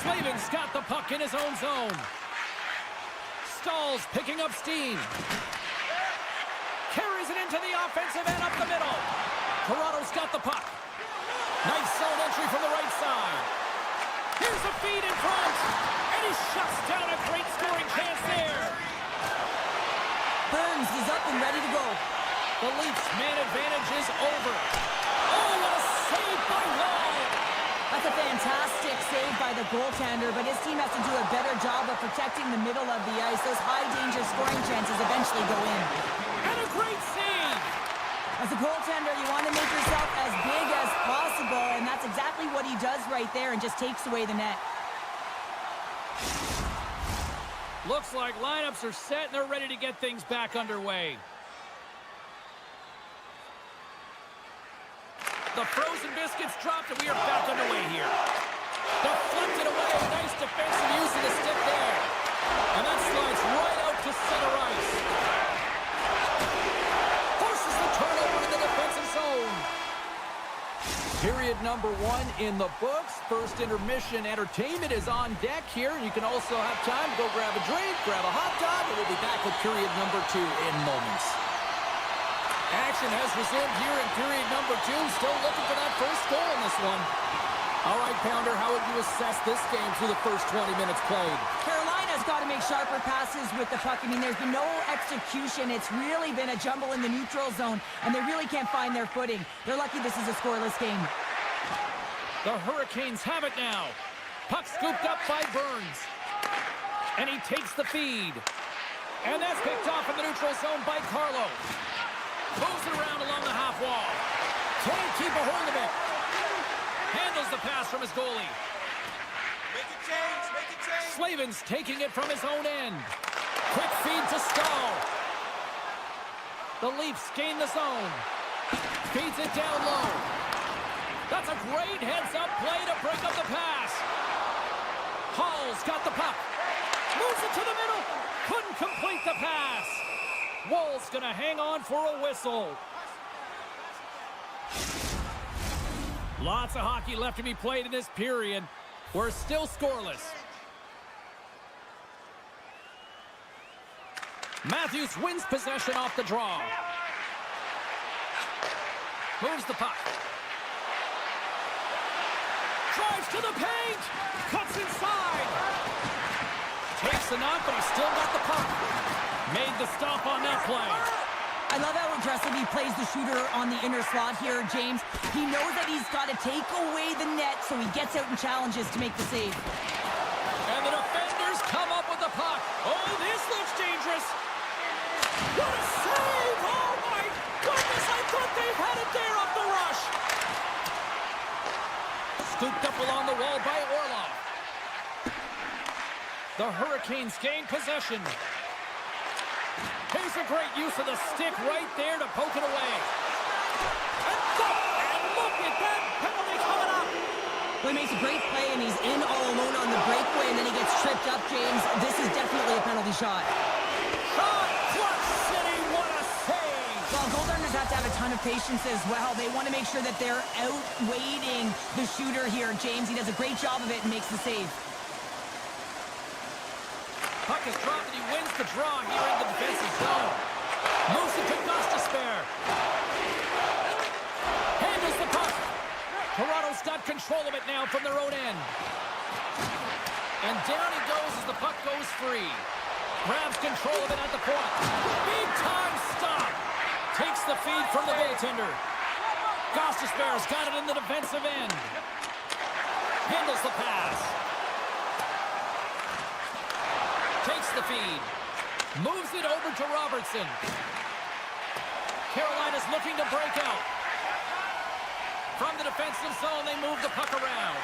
Slavin's got the puck in his own zone. Stall's picking up steam. Carries it into the offensive end up the middle. Toronto's got the puck. Nice zone entry from the right side. Here's a feed in front. And he shuts down a great scoring chance there. Burns is up and ready to go. The Leafs' man advantage is over. Oh, what a save by Wall. That's a fantastic save by the goaltender, but his team has to do a better job of protecting the middle of the ice. Those high-danger scoring chances eventually go in. And a great save. As a goaltender, you want to make yourself as big as possible, and that's exactly what he does right there and just takes away the net. Looks like lineups are set and they're ready to get things back underway. The frozen biscuits dropped and we are back underway here. Deflected away. Nice defensive use of the stick there. And that slides right out to center ice. Forces the turnover in the defensive zone. Period number 1 in the books. First intermission entertainment is on deck here. You can also have time to go grab a drink, grab a hot dog, and we'll be back with period number 2 in moments. Action has resumed here in period number 2. Still looking for that first goal in this one. All right, Pounder, how would you assess this game through the first 20 minutes played? Carolina's got to make sharper passes with the puck. I mean, there's been no execution. It's really been a jumble in the neutral zone, and they really can't find their footing. They're lucky this is a scoreless game. The Hurricanes have it now. Puck scooped up by Burns. And he takes the feed. And that's picked off in the neutral zone by Carlo. Moves it around along the half wall. Can't keep a hold of it. Handles the pass from his goalie. Make a change, make a change. Slavin's taking it from his own end. Quick feed to Stahl. The Leafs gain the zone. Feeds it down low. That's a great heads-up play to break up the pass. Hall's got the puck. Moves it to the middle. Couldn't complete the pass. Wall's going to hang on for a whistle. Lots of hockey left to be played in this period. We're still scoreless. Matthews wins possession off the draw. Moves the puck. Drives to the paint. Cuts inside. Takes the knock, but he's still got the puck. Made the stop on that play. I love how aggressive he plays the shooter on the inner slot here, James. He knows that he's got to take away the net, so he gets out and challenges to make the save. And the defenders come up with the puck. Oh, this looks dangerous. What a save! Oh, my goodness, I thought they had it there off the rush. Scooped up along the wall by Orlov. The Hurricanes gain possession. Here's a great use of the stick right there to poke it away. And look at that penalty coming up. Well, he makes a great play, and he's in all alone on the breakaway, and then he gets tripped up, James. This is definitely a penalty shot. Shot! Clutch City, what a save! Well, goaltenders have to have a ton of patience as well. They want to make sure that they're outweighting the shooter here, James. He does a great job of it and makes the save. Puck is dropped and he wins the draw here in the defensive zone. Moves it to Gostisbehere. Handles the puck. Toronto's got control of it now from their own end. And down he goes as the puck goes free. Grabs control of it at the point. Big time stop. Takes the feed from the goaltender. Gostisbehere's got it in the defensive end. Handles the pass. Takes the feed. Moves it over to Robertson. Carolina's looking to break out. From the defensive zone, they move the puck around.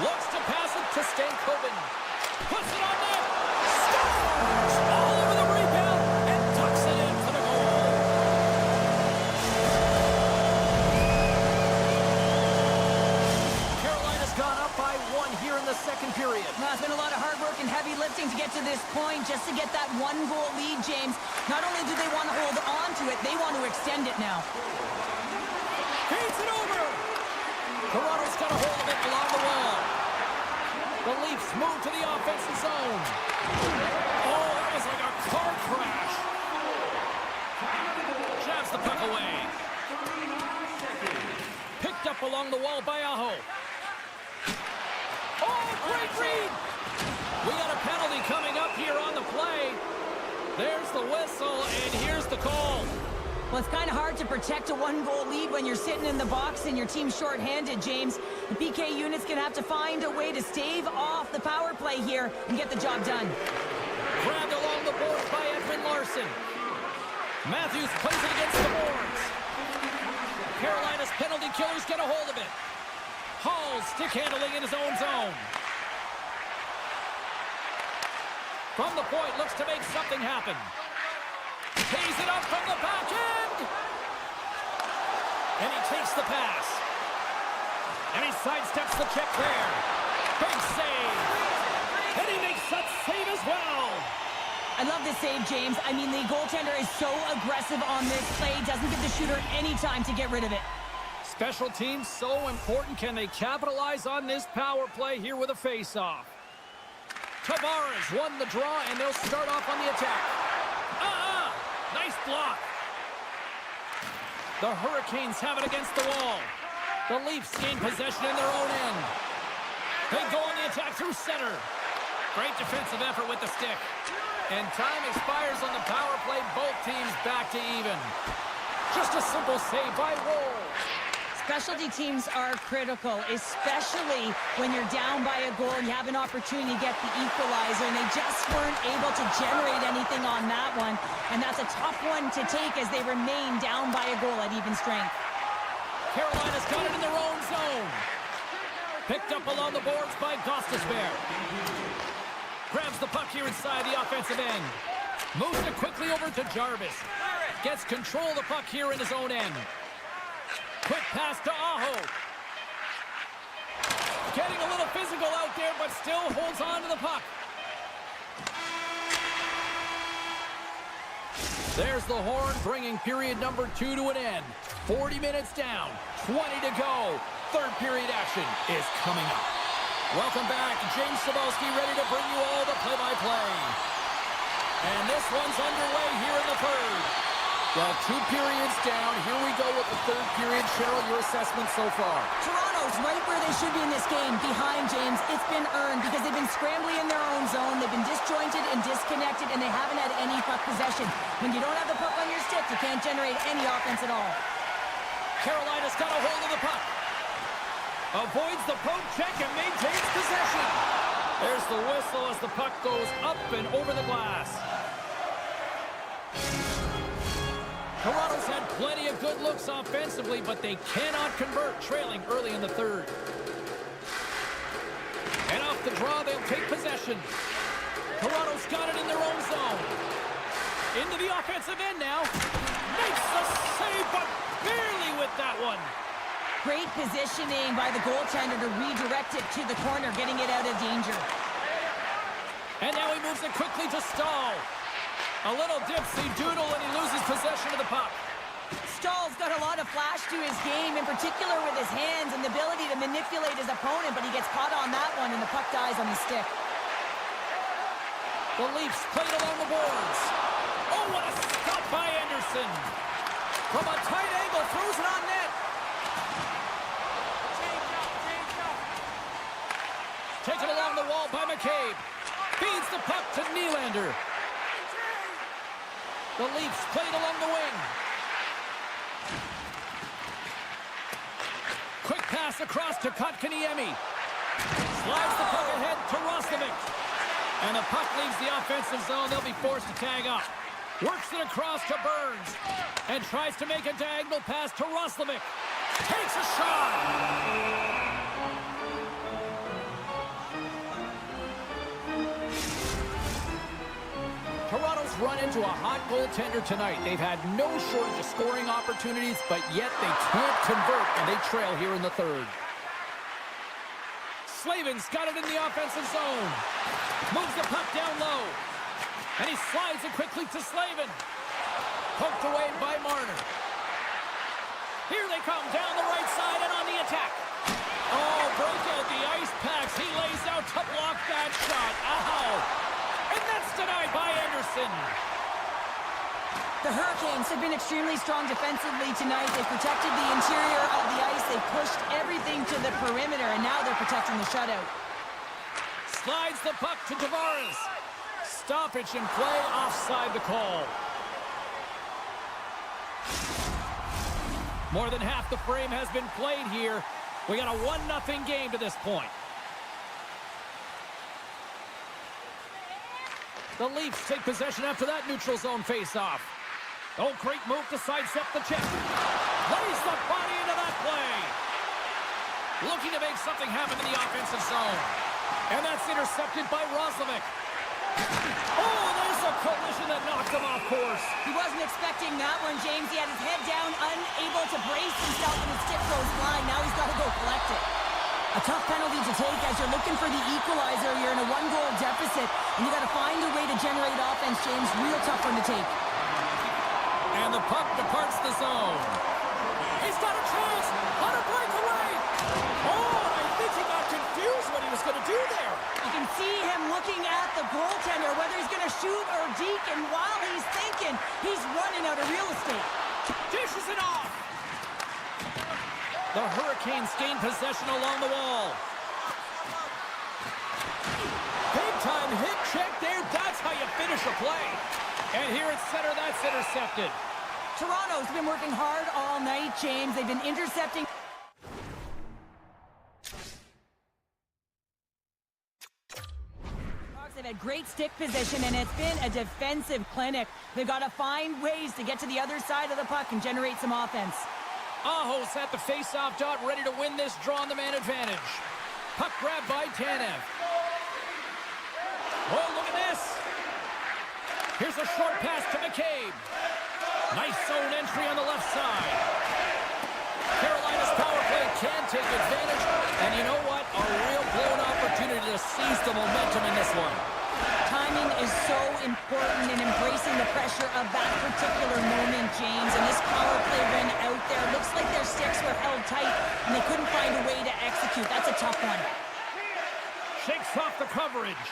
Looks to pass it to Stankoven. Puts it on net. Scores! All over the rebound and tucks it in for the goal. Carolina's gone up by 1 here in the second period. Well, it's been a lot of hard work and heavy lifting to get to this point, just to get that 1-goal lead, James. Not only do they want to hold on to it, they want to extend it now. Feeds it over. Toronto's got a hold of it along the wall. The Leafs move to the offensive zone. Oh, that was like a car crash. Jabs the puck away. Picked up along the wall by Aho. Oh, great read. We got a penalty coming up here on the play. There's the whistle, and here's the call. Well, it's kind of hard to protect a 1-goal lead when you're sitting in the box and your team's shorthanded, James. The PK unit's going to have to find a way to stave off the power play here and get the job done. Grabbed along the boards by Edwin Larson. Matthews plays it against the boards. Carolina's penalty killers get a hold of it. Hall stick handling in his own zone. From the point, looks to make something happen. Pays it up from the back end. And he takes the pass. And he sidesteps the check there. Big save. And he makes that save as well. I love this save, James. I mean, the goaltender is so aggressive on this play. Doesn't give the shooter any time to get rid of it. Special teams so important. Can they capitalize on this power play here with a face-off? Tavares won the draw, and they'll start off on the attack. Nice block. The Hurricanes have it against the wall. The Leafs gain possession in their own end. They go on the attack through center. Great defensive effort with the stick. And time expires on the power play. Both teams back to even. Just a simple save by Wolves. Specialty teams are critical, especially when you're down by a goal and you have an opportunity to get the equalizer, and they just weren't able to generate anything on that one. And that's a tough one to take as they remain down by a goal at even strength. Carolina's got it in their own zone. Picked up along the boards by Gostisbehere. Grabs the puck here inside the offensive end. Moves it quickly over to Jarvis. Gets control of the puck here in his own end. Quick pass to Aho. Getting a little physical out there, but still holds on to the puck. There's the horn, bringing period number 2 to an end. 40 minutes down, 20 to go. Third period action is coming up. Welcome back. James Cebulski ready to bring you all the play-by-play. And this one's underway here in the third. Well, 2 periods down. Here we go with the third period. Cheryl, your assessment so far? Toronto's right where they should be in this game. Behind, James, it's been earned because they've been scrambling in their own zone. They've been disjointed and disconnected, and they haven't had any puck possession. When you don't have the puck on your stick, you can't generate any offense at all. Carolina's got a hold of the puck. Avoids the poke check and maintains possession. There's the whistle as the puck goes up and over the glass. Toronto's had plenty of good looks offensively, but they cannot convert, trailing early in the third. And off the draw, they'll take possession. Toronto's got it in their own zone. Into the offensive end now. Makes the save, but barely with that one. Great positioning by the goaltender to redirect it to the corner, getting it out of danger. And now he moves it quickly to Stahl. A little dipsy doodle, and he loses possession of the puck. Stahl's got a lot of flash to his game, in particular with his hands and the ability to manipulate his opponent, but he gets caught on that one, and the puck dies on his stick. The Leafs played along the boards. Oh, what a stop by Anderson. From a tight angle, throws it on net. Taken along the wall by McCabe. Feeds the puck to Nylander. The Leafs played along the wing. Quick pass across to Kotkaniemi. Slides the puck ahead to Roslovic. And the puck leaves the offensive zone. They'll be forced to tag up. Works it across to Burns. And tries to make a diagonal pass to Roslovic. Takes a shot. Toronto's run into a hot goaltender tonight. They've had no shortage of scoring opportunities, but yet they can't convert, and they trail here in the third. Slavin's got it in the offensive zone. Moves the puck down low. And he slides it quickly to Slavin. Poked away by Marner. Here they come down the right side and on the attack. Oh, break out the ice packs. He lays out to block that shot. Ow! And that's denied by Anderson. The Hurricanes have been extremely strong defensively tonight. They've protected the interior of the ice. They've pushed everything to the perimeter, and now they're protecting the shutout. Slides the puck to Tavares. Stoppage in play, offside the call. More than half the frame has been played here. We got a 1-0 game to this point. The Leafs take possession after that neutral zone face-off. Oh, great move to sidestep the check. Lays the body into that play. Looking to make something happen in the offensive zone. And that's intercepted by Roslovic. Oh, there's a collision that knocked him off course. He wasn't expecting that one, James. He had his head down, unable to brace himself, and his stick goes flying. Now he's got to go collect it. A tough penalty to take as you're looking for the equalizer. You're in a 1-goal deficit, and you got to find a way to generate offense, James. Real tough one to take. And the puck departs the zone. He's got a chance on a breakaway. Oh, I think he got confused what he was going to do there. You can see him looking at the goaltender, whether he's going to shoot or deke, and while he's thinking, he's running out of real estate. Dishes it off. The Hurricanes gain possession along the wall. Big-time hit check there. That's how you finish a play. And here at center, that's intercepted. Toronto's been working hard all night, James. They've been intercepting. They've had great stick position, and it's been a defensive clinic. They've got to find ways to get to the other side of the puck and generate some offense. Aho's at the face-off dot, ready to win this draw on the man advantage. Puck grab by Tanev. Oh, look at this. Here's a short pass to McCabe. Nice zone entry on the left side. Carolina's power play can take advantage. And you know what? A real blown opportunity to seize the momentum in this one. Timing is so important in embracing the pressure of that particular moment, James. And this power play win out there, looks like their sticks were held tight and they couldn't find a way to execute. That's a tough one. Shakes off the coverage.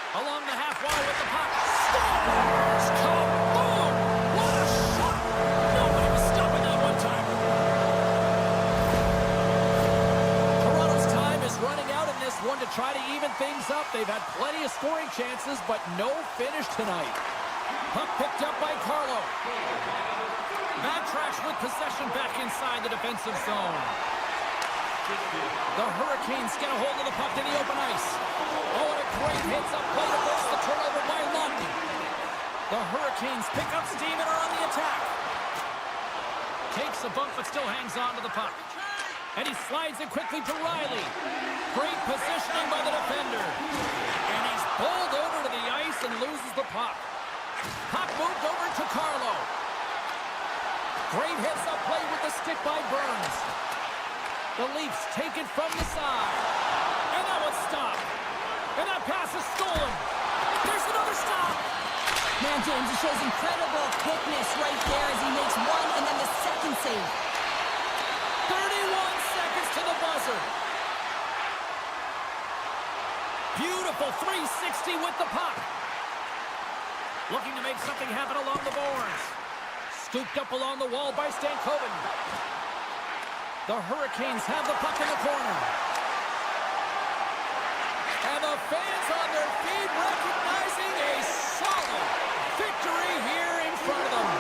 Along the half wall with the puck. Scores! Kaboom! What a shot! Nobody was stopping that one time. Toronto's time is running out in this one to try to even things up. They've had plenty of scoring chances, but no finish tonight. Puck picked up by Carlo. Backtracks with possession back inside the defensive zone. The Hurricanes get a hold of the puck in the open ice. Oh, and a great hits up play to force the turnover by Lundin. The Hurricanes pick up steam and are on the attack. Takes a bump but still hangs on to the puck. And he slides it quickly to Riley. Great positioning by the defender. And he's bowled over to the ice and loses the puck. Puck moved over to Carlo. Great hits up play with the stick by Burns. The Leafs take it from the side. And that one's stopped. And that pass is stolen. There's another stop. Man, James, he shows incredible quickness right there as he makes one and then the second save. 31 seconds to the buzzer. Beautiful 360 with the puck. Looking to make something happen along the boards. Scooped up along the wall by Stankoven. The Hurricanes have the puck in the corner. And the fans on their feet recognizing a solid victory here in front of them.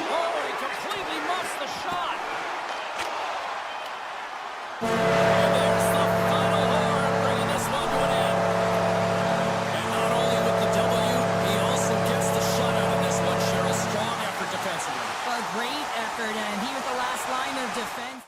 Oh, he completely muffs the shot. And there's the final horn, bringing this one to an end. And not only with the W, he also gets the shutout in this one. Cheryl, strong effort defensively. A great effort, and he with the last line of defense.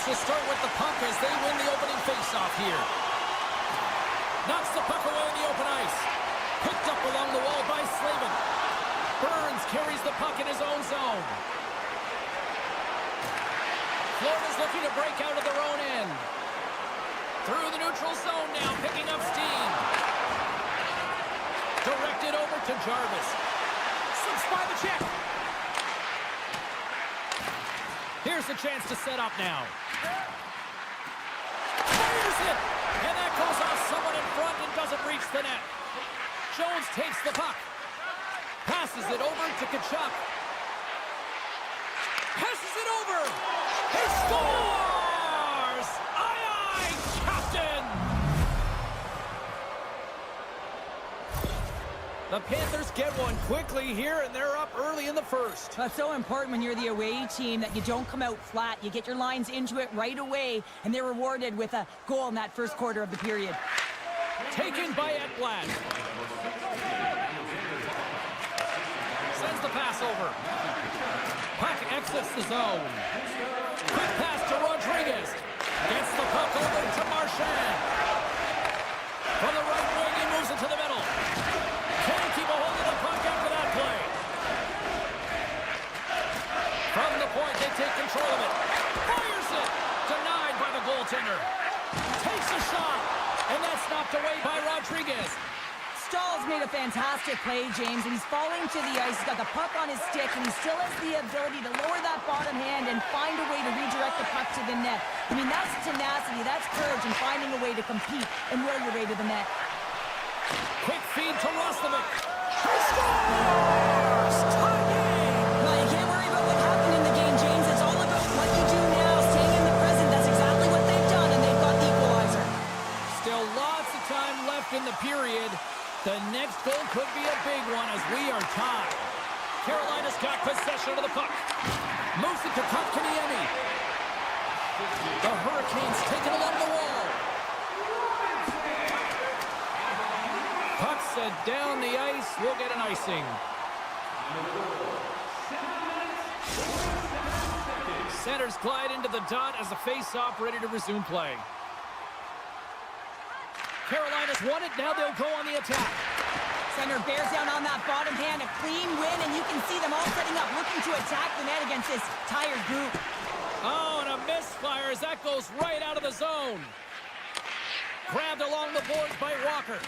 to start with the puck as they win the opening faceoff here. Knocks the puck away in the open ice. Picked up along the wall by Slavin. Burns carries the puck in his own zone. Florida's looking to break out of their own end. Through the neutral zone now, picking up steam. Directed over to Jarvis. Slips by the check. Here's the chance to set up now. Fires it! And that goes off someone in front and doesn't reach the net. Jones takes the puck. Passes it over to Tkachuk. Passes it over! He scores! Aye, aye, Captain! The Panthers get one quickly here, and they're up early in the first. That's so important when you're the away team that you don't come out flat. You get your lines into it right away, and they're rewarded with a goal in that first quarter of the period. Taken by Ekblad. Sends the pass over. Puck exits the zone. Quick pass to Rodriguez. Gets the puck over to Marchand. From the right wing, he moves it to the middle. Can't keep a hold of the puck after that play. From the point, they take control of it. Fires it. Denied by the goaltender. Takes a shot. And that's knocked away by Rodriguez. Stahl's made a fantastic play, James, and he's falling to the ice. He's got the puck on his stick, and he still has the ability to lower that bottom hand and find a way to redirect the puck to the net. I mean, that's tenacity, that's courage, and finding a way to compete and will your way to the net. Quick feed to Rostovic. He scores! Tie game! Well, you can't worry about what happened in the game, James. It's all about what you do now, staying in the present. That's exactly what they've done, and they've got the equalizer. Still lots of time left in the period. The next goal could be a big one as we are tied. Carolina's got possession of the puck. Moves it to Kotkaniemi. The Hurricanes take it along the wall. Puck set down the ice. We'll get an icing. Centers glide into the dot as the face-off ready to resume play. Carolina's won it. Now they'll go on the attack. Center bears down on that bottom hand. A clean win, and you can see them all setting up, looking to attack the net against this tired group. Oh, and a misfire as that goes right out of the zone. Grabbed along the boards by Walker.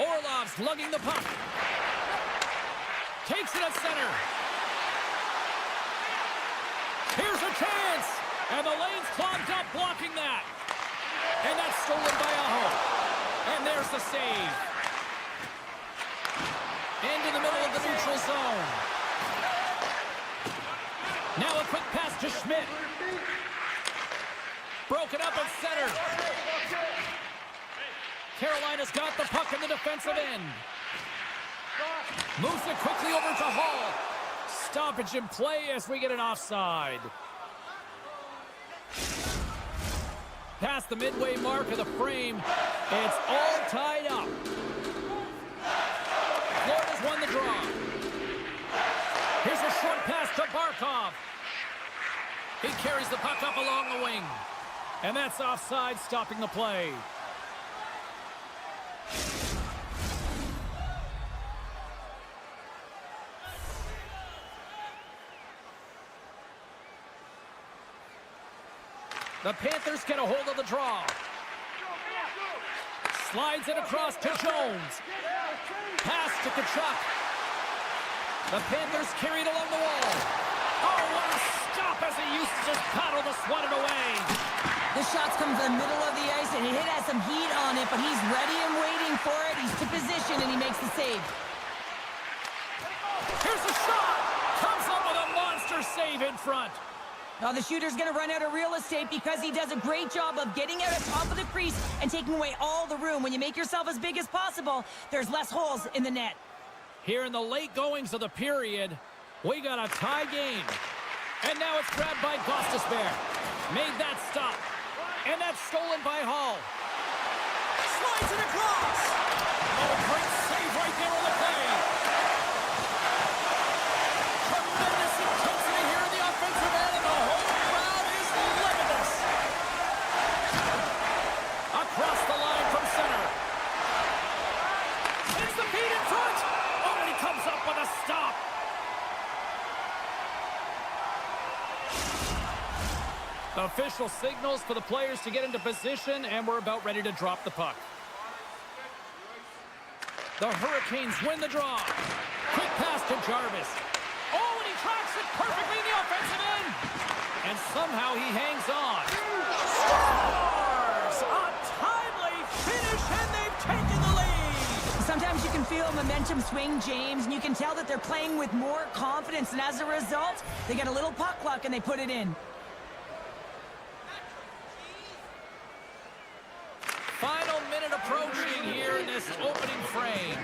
Orlov's lugging the puck. Takes it at center. Here's a chance. And the lane's clogged up, blocking that. And that's stolen by Aho. And there's the save. Into the middle of the neutral zone. Now a quick pass to Schmidt. Broken up at center. Carolina's got the puck in the defensive end. Moves it quickly over to Hall. Stoppage in play as we get an offside. Past the midway mark of the frame, it's all tied up. Florida's won the draw. Here's a short pass to Barkov. He carries the puck up along the wing. And that's offside, stopping the play. The Panthers get a hold of the draw. Slides it across to Jones. Pass to Tkachuk. The Panthers carried along the wall. Oh, what a stop as he used to just paddle to swat it away. The shots come from the middle of the ice, and he has some heat on it, but he's ready and waiting for it. He's to position, and he makes the save. Here's a shot. Comes up with a monster save in front. Now the shooter's going to run out of real estate because he does a great job of getting out of top of the crease and taking away all the room. When you make yourself as big as possible, there's less holes in the net. Here in the late goings of the period, we got a tie game. And now it's grabbed by Gostisbehere. Made that stop. And that's stolen by Hall. Slides it across. Oh, great save right there on the play. Tremendous intensity here in the offensive end, and the whole crowd is loving this. Across the line from center. It's the feed in front. Oh, and he comes up with a stop. The official signals for the players to get into position, and we're about ready to drop the puck. The Hurricanes win the draw. Quick pass to Jarvis. Oh, and he tracks it perfectly in the offensive end. And somehow he hangs on. Scores! A timely finish, and they've taken the lead. Sometimes you can feel momentum swing, James, and you can tell that they're playing with more confidence, and as a result, they get a little puck luck and they put it in. Final minute approaching here in this opening frame.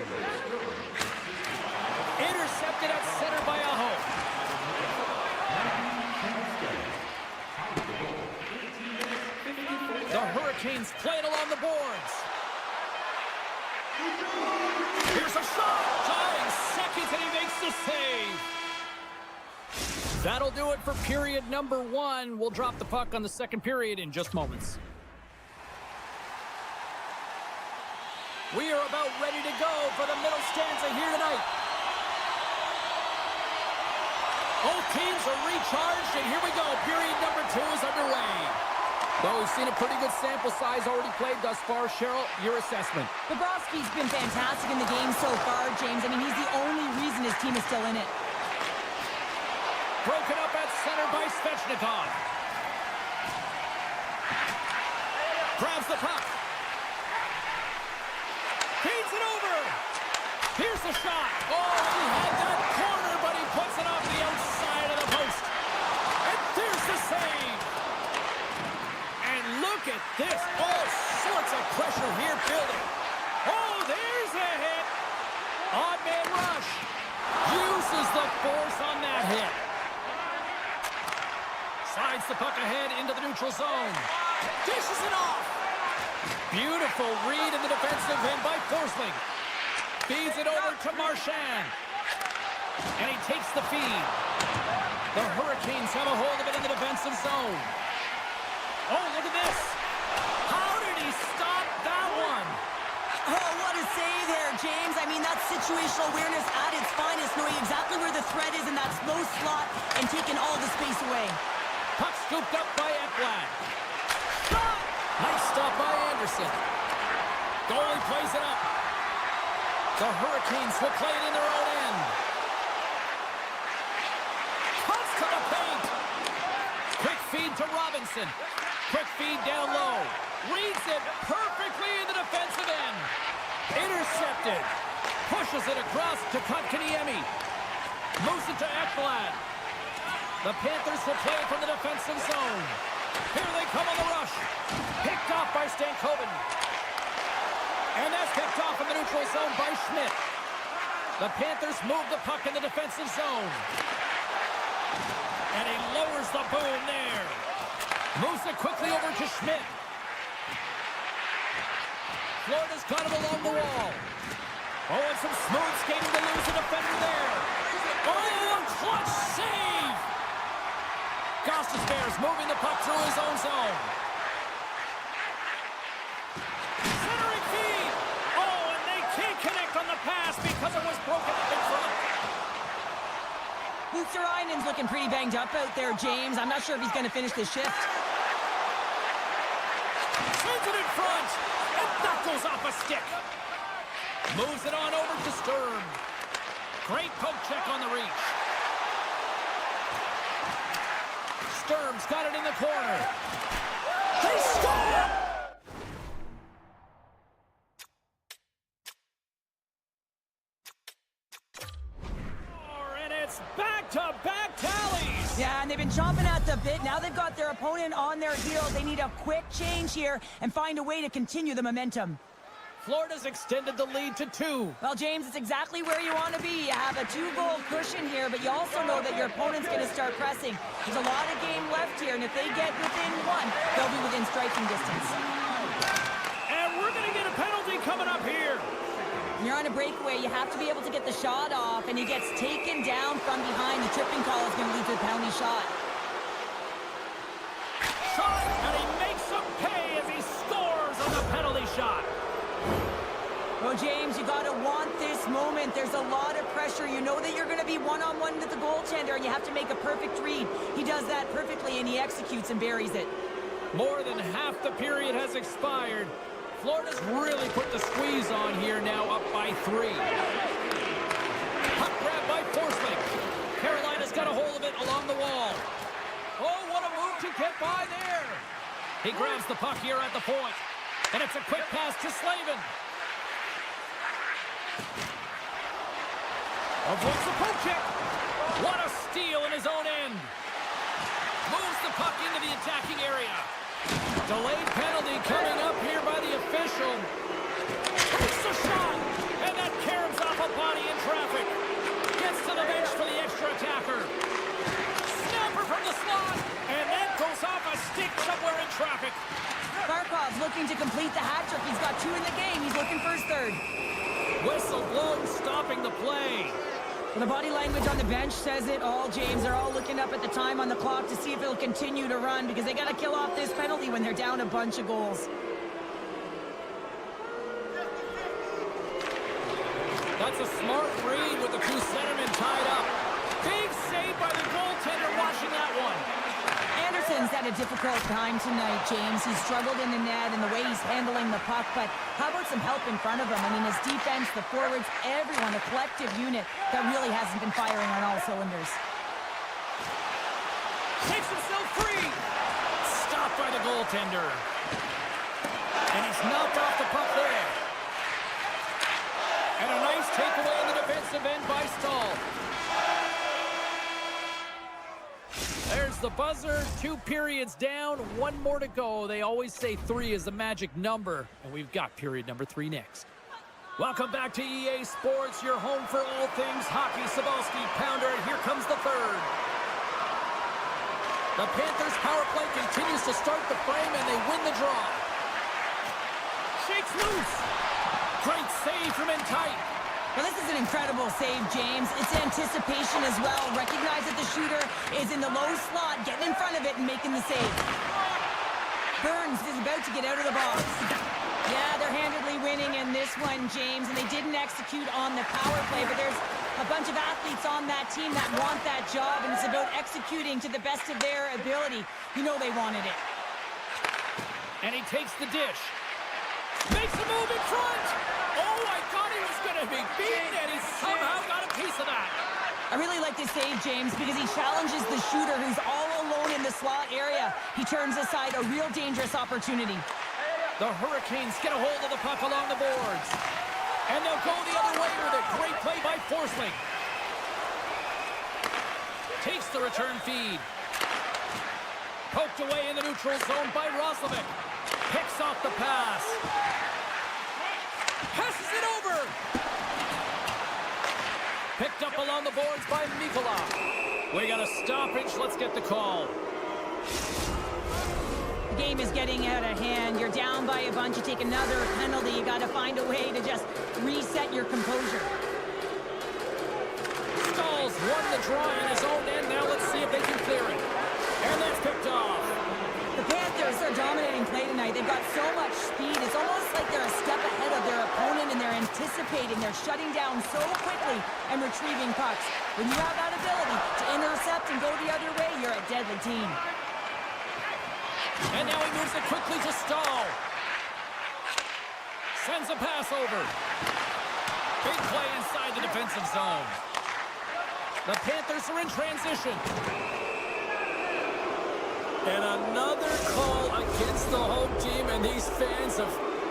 Hurricanes play it along the boards. Here's a shot. Tying seconds, and he makes the save. That'll do it for period number 1. We'll drop the puck on the second period in just moments. We are about ready to go for the middle stanza here tonight. Both teams are recharged, and here we go. Period number 2 is underway. Well, we've seen a pretty good sample size already played thus far. Cheryl, your assessment. Bobrovsky's been fantastic in the game so far, James. I mean, he's the only reason his team is still in it. Broken up at center by Svechnikov. Grabs the puck. Feeds it over. Here's the shot. Oh, he had that corner, but he puts it off the outside of the post. And there's the save. And look at this. All sorts of pressure here building. Oh, there's a hit. Odd man rush. Uses the force on that hit. Slides the puck ahead into the neutral zone. Dishes it off. Beautiful read in the defensive end by Forsling. Feeds it over to Marchand. And he takes the feed. The Hurricanes have a hold of it in the defensive zone. Oh, look at this. How did he stop that one? Oh, what a save there, James. I mean, that's situational awareness at its finest, knowing exactly where the threat is in that slow slot and taking all the space away. Puck scooped up by Ekblad. Shot! Nice stop by Anderson. Goalie plays it up. The Hurricanes will play it in their own end. Cuts to the paint. Quick feed to Robinson. Quick feed down low. Reads it perfectly in the defensive end. Intercepted. Pushes it across to Kotkaniemi. Moves it to Ekblad. The Panthers will play it from the defensive zone. Here they come on the rush. Picked off by Stankoven. And that's picked off in the neutral zone by Schmidt. The Panthers move the puck in the defensive zone. And he lowers the boom there. Moves it quickly over to Schmidt. Florida's got it along the wall. Oh, and some smooth skating to lose the defender there. Oh, a clutch save! Gostis Bears moving the puck through his own zone. Centering feed. Oh, and they can't connect on the pass because it was broken up in front. Luutsurainen's looking pretty banged up out there, James. I'm not sure if he's going to finish this shift. Sends it in front. And that goes off a stick. Moves it on over to Sturm. Great poke check on the reach. Sturm's got it in the corner. They score! And it's back-to-back tallies! Yeah, and they've been chomping at the bit. Now they've got their opponent on their heels. They need a quick change here and find a way to continue the momentum. Florida's extended the lead to 2. Well, James, it's exactly where you want to be. You have a 2-goal cushion here, but you also know that your opponent's going to start pressing. There's a lot of game left here, and if they get within 1, they'll be within striking distance. And we're going to get a penalty coming up here. When you're on a breakaway, you have to be able to get the shot off, and he gets taken down from behind. The tripping call is going to lead to a penalty shot. Shot, and he makes him pay as he scores on the penalty shot. Well, James, you got to want this moment. There's a lot of pressure. You know that you're going to be one-on-one with the goaltender, and you have to make a perfect read. He does that perfectly, and he executes and buries it. More than half the period has expired. Florida's really put the squeeze on here now, up by 3. Puck grab by Forsling. Carolina's got a hold of it along the wall. Oh, what a move to get by there. He grabs the puck here at the point. And it's a quick pass to Slavin. Avoids the poke check. What a steal in his own end. Moves the puck into the attacking area. Delayed penalty coming up here by the official. Takes the shot. And that caroms off a body in traffic. Gets to the bench for the extra attacker. Snapper from the slot. And that goes off a stick somewhere in traffic. Barkov's looking Well, the body language on the bench says it all, James. They're all looking up at the time on the clock to see if it'll continue to run because they got to kill off this penalty when they're down a bunch of goals. That's a smart read with the two centermen tied up. Big save by the goaltender watching that one. Anderson's had a difficult time tonight, James. He's struggled in the net and the way he's handling the puck, but how about some help in front of him? I mean, his defense, the forwards, everyone, a collective unit that really hasn't been firing on all cylinders. Takes himself free. Stopped by the goaltender. And he's knocked off the puck there. And a nice takeaway in the defensive end by Stahl. There's the buzzer. 2 periods down, 1 more to go. They always say 3 is the magic number, and we've got period number 3 next. Welcome back to EA Sports, your home for all things hockey. Cybulski, Pounder, and here comes the third. The Panthers' power play continues to start the frame, and they win the draw. Shakes loose. Great save from in tight. Well, this is an incredible save, James. It's anticipation as well. Recognize that the shooter is in the low slot, getting in front of it and making the save. Burns is about to get out of the box. Yeah, they're handedly winning in this one, James, and they didn't execute on the power play, but there's a bunch of athletes on that team that want that job, and it's about executing to the best of their ability. You know they wanted it. And he takes the dish. Makes a move in front. Oh, I thought he was going to be beaten, and he somehow got a piece of that. I really like this save, James, because he challenges the shooter who's all alone in the slot area. He turns aside a real dangerous opportunity. The Hurricanes get a hold of the puck along the boards. And they'll go the other way with a great play by Forsling. Takes the return feed. Poked away in the neutral zone by Roslovic. Picks off the pass. Passes it over. Picked up along the boards by Mikola. We got a stoppage. Let's get the call. The game is getting out of hand. You're down by a bunch. You take another penalty. You got to find a way to just reset your composure. Stahl's won the draw in his own end. Now let's see if they can clear it. And that's picked off. The Panthers are dominating play tonight. They've got so much speed. It's almost like they're a step ahead of their opponent, and they're anticipating. They're shutting down so quickly and retrieving pucks. When you have that ability to intercept and go the other way, you're a deadly team. And now he moves it quickly to Stahl. Sends a pass over. Big play inside the defensive zone. The Panthers are in transition. And another call against the home team, and these fans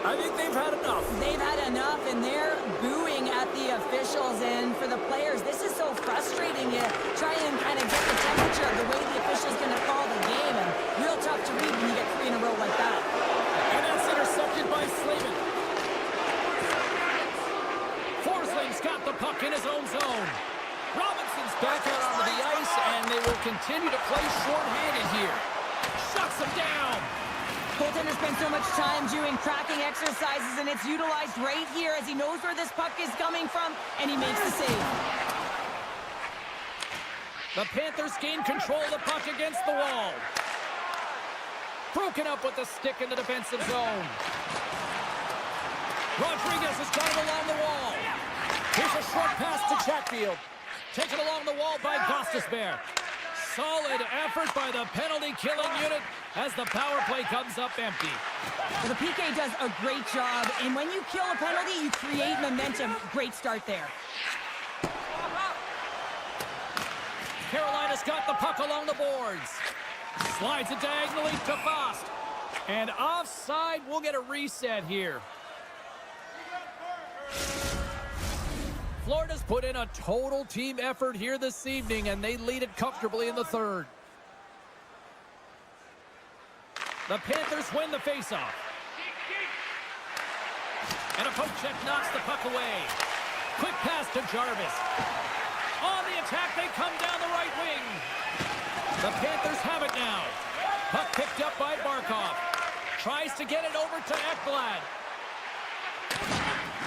I think they've had enough. They've had enough, and they're booing at the officials. And for the players, this is so frustrating. You try and kind of get the temperature of the way the official's going to call the game, and real tough to read when you get 3 in a row like that. And that's intercepted by Slavin. Forsling's got the puck in his own zone. Robinson's back out onto the ice, and they will continue to play shorthanded here. Shuts him down. Goaltender spends so much time doing cracking exercises, and it's utilized right here as he knows where this puck is coming from, and he makes the save. The Panthers gain control of the puck against the wall. Broken up with the stick in the defensive zone. Rodriguez has got it along the wall. Here's a short pass to Chatfield. Taken along the wall by Gostisbehere. Solid effort by the penalty-killing unit as the power play comes up empty. Well, the PK does a great job, and when you kill a penalty, you create momentum. Great start there. Carolina's got the puck along the boards. Slides it diagonally to Fost. And offside, we'll get a reset here. Florida's put in a total team effort here this evening, and they lead it comfortably in the third. The Panthers win the faceoff. And a poke check knocks the puck away. Quick pass to Jarvis. On the attack, they come down the right wing. The Panthers have it now. Puck picked up by Barkov. Tries to get it over to Ekblad.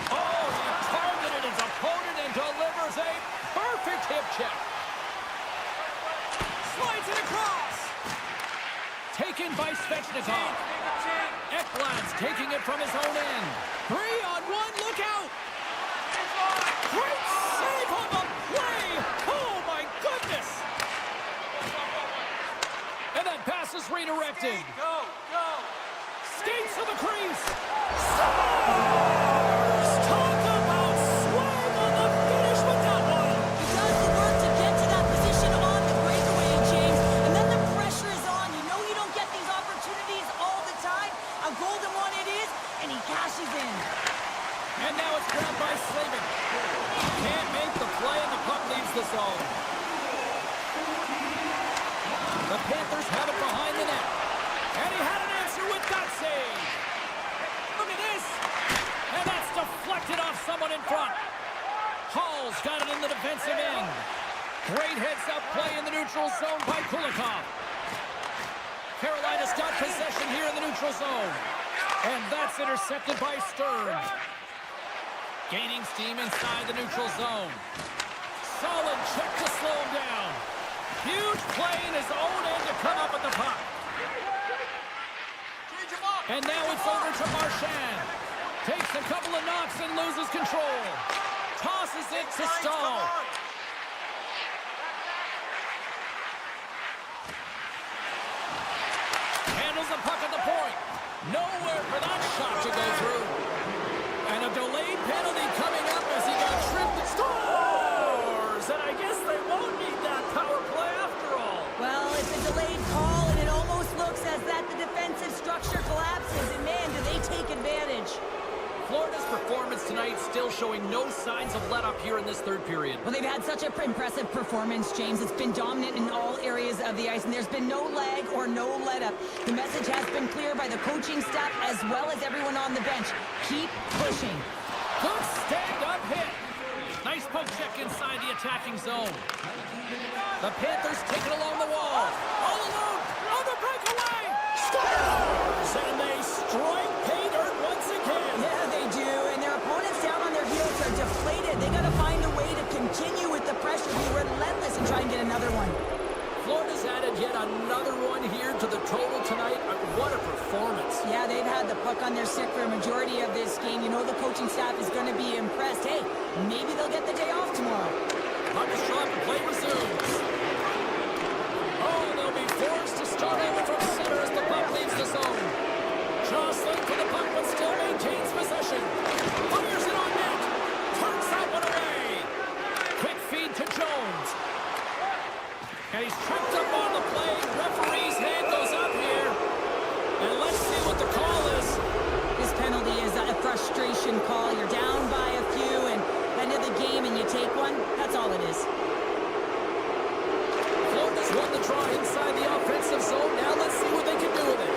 Oh, he targeted his opponent and delivers a perfect tip check. Slides it across. Taken by Svechnikov. Ekblad's taking it from his own end. 3-on-1, look out! Great save on the play! Oh my goodness! And that pass is redirected. Go, go. Skates to the crease. Scores! Talk about swag on the finish with that one. He does the work to get to that position on the breakaway, James. And then the pressure is on. You know you don't get these opportunities all the time. A golden one it is, and he cashes in. And now it's grabbed by Slavin. Can't make the play, and the puck leaves the zone. The Panthers have it behind the net. And he had an answer with that save. Look at this. And that's deflected off someone in front. Hall's got it in the defensive end. Great heads-up play in the neutral zone by Kulikov. Carolina's got possession here in the neutral zone. And that's intercepted by Stern. Gaining steam inside the neutral zone. Solid check to slow him down. Huge play in his own end to come up with the puck. And now it's over to Marchand. Takes a couple of knocks and loses control. Tosses it to Stahl. Handles the puck at the point. Nowhere for that shot to go through. And a delayed penalty coming up as he got tripped and scores! And I guess they won't need that power play after all. Well, it's a delayed call, and it almost looks as that the defensive structure collapses. And man, do they take advantage. Florida's performance tonight still showing no signs of let-up here in this third period. Well, they've had such an impressive performance, James. It's been dominant in all areas of the ice, and there's been no lag or no let-up. The message has been clear by the coaching staff as well as everyone on the bench. Keep pushing. Good stand-up hit. Nice poke check inside the attacking zone. The Panthers take it along the wall. All alone on the breakaway. Scores! And they strike pay dirt once again. Yeah, they do, and their opponents down on their heels are deflated. They got to find a way to continue with the pressure, be relentless, and try and get another one. Florida's added yet another one here to the total tonight. What a performance. Yeah, they've had the puck on their stick for a majority of this game. You know the coaching staff is going to be impressed. Hey, maybe they'll get the day off tomorrow. Puck is dropped and play resumes. Oh, they'll be forced to start over from center as the puck leaves the zone. Jostling for the puck, but still maintains possession. Fires it on net. Turns that one away. Quick feed to Jones. And he's tripped up on the play. Referee's hand goes up here. And let's see what the call is. This penalty is a frustration call. You're down by a few, and end of the game, and you take one. That's all it is. Florida's won the draw inside the offensive zone. Now let's see what they can do with it.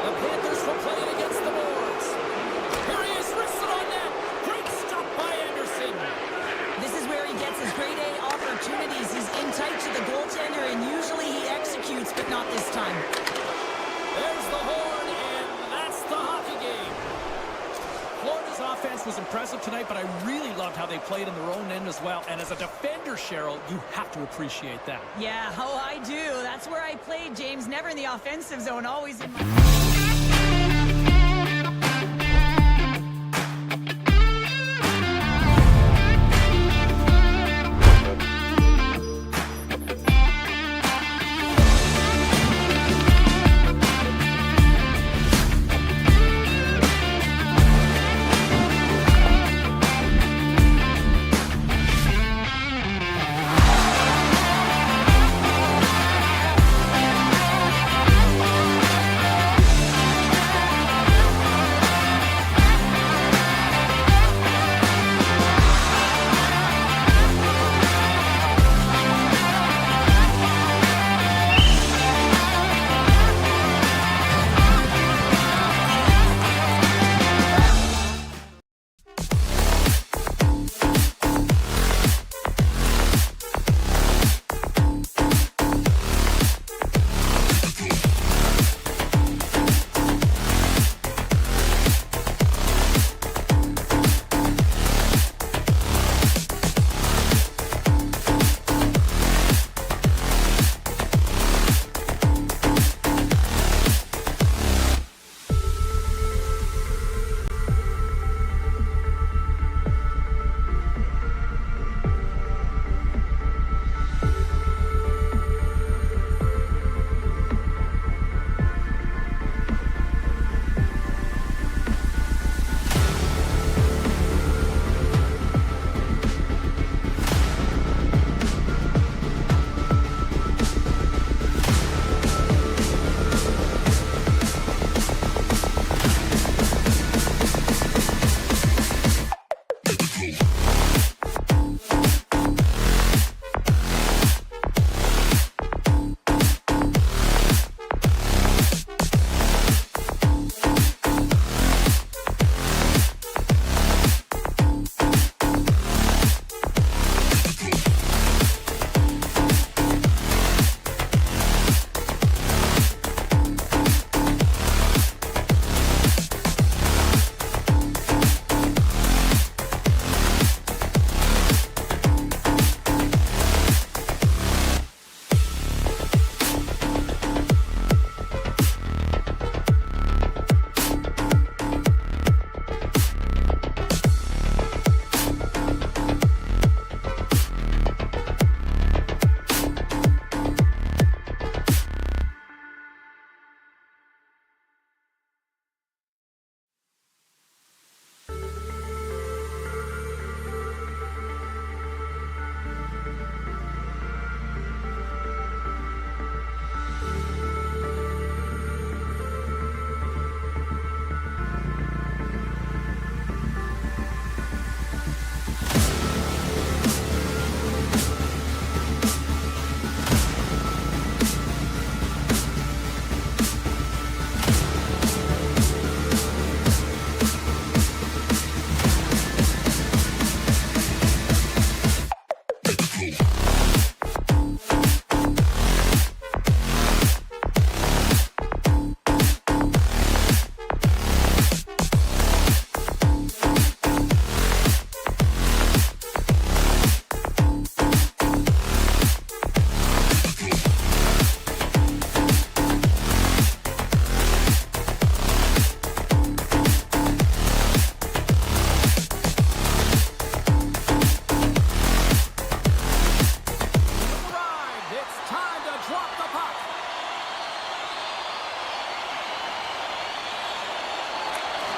The Panthers will play it against the boards. Here he is, wristed on net. Great stop by Anderson. This is where he gets his grade A opportunities. He's in tight to the goaltender, and usually he executes, but not this time. There's the horn, and that's the hockey game. Florida's offense was impressive tonight, but I really loved how they played in their own end as well. And as a defender, Cheryl, you have to appreciate that. Yeah, oh, I do. That's where I played, James. Never in the offensive zone, always in my...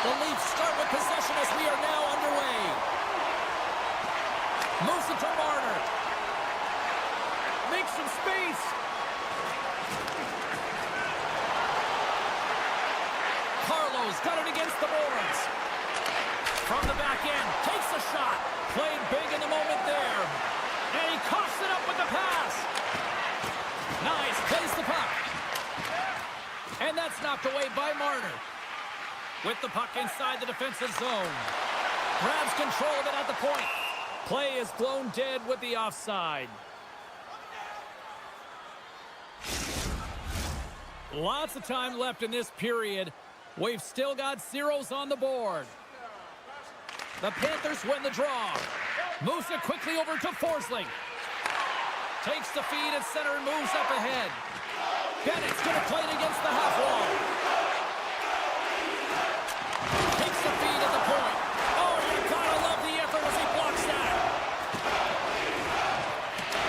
The Leafs start with possession as we are now underway. Moves it to Marner. Makes some space. Carlo's got it against the boards. From the back end, takes a shot. Played big in the moment there. And he coughs it up with the pass. Nice, plays the puck. And that's knocked away by Marner. With the puck inside the defensive zone. Grabs control of it at the point. Play is blown dead with the offside. Lots of time left in this period. We've still got zeros on the board. The Panthers win the draw. Moves it quickly over to Forsling. Takes the feed at center and moves up ahead. Bennett's going to play it against the half wall. Takes the feed at the point. Oh, you gotta love the effort as he blocks that.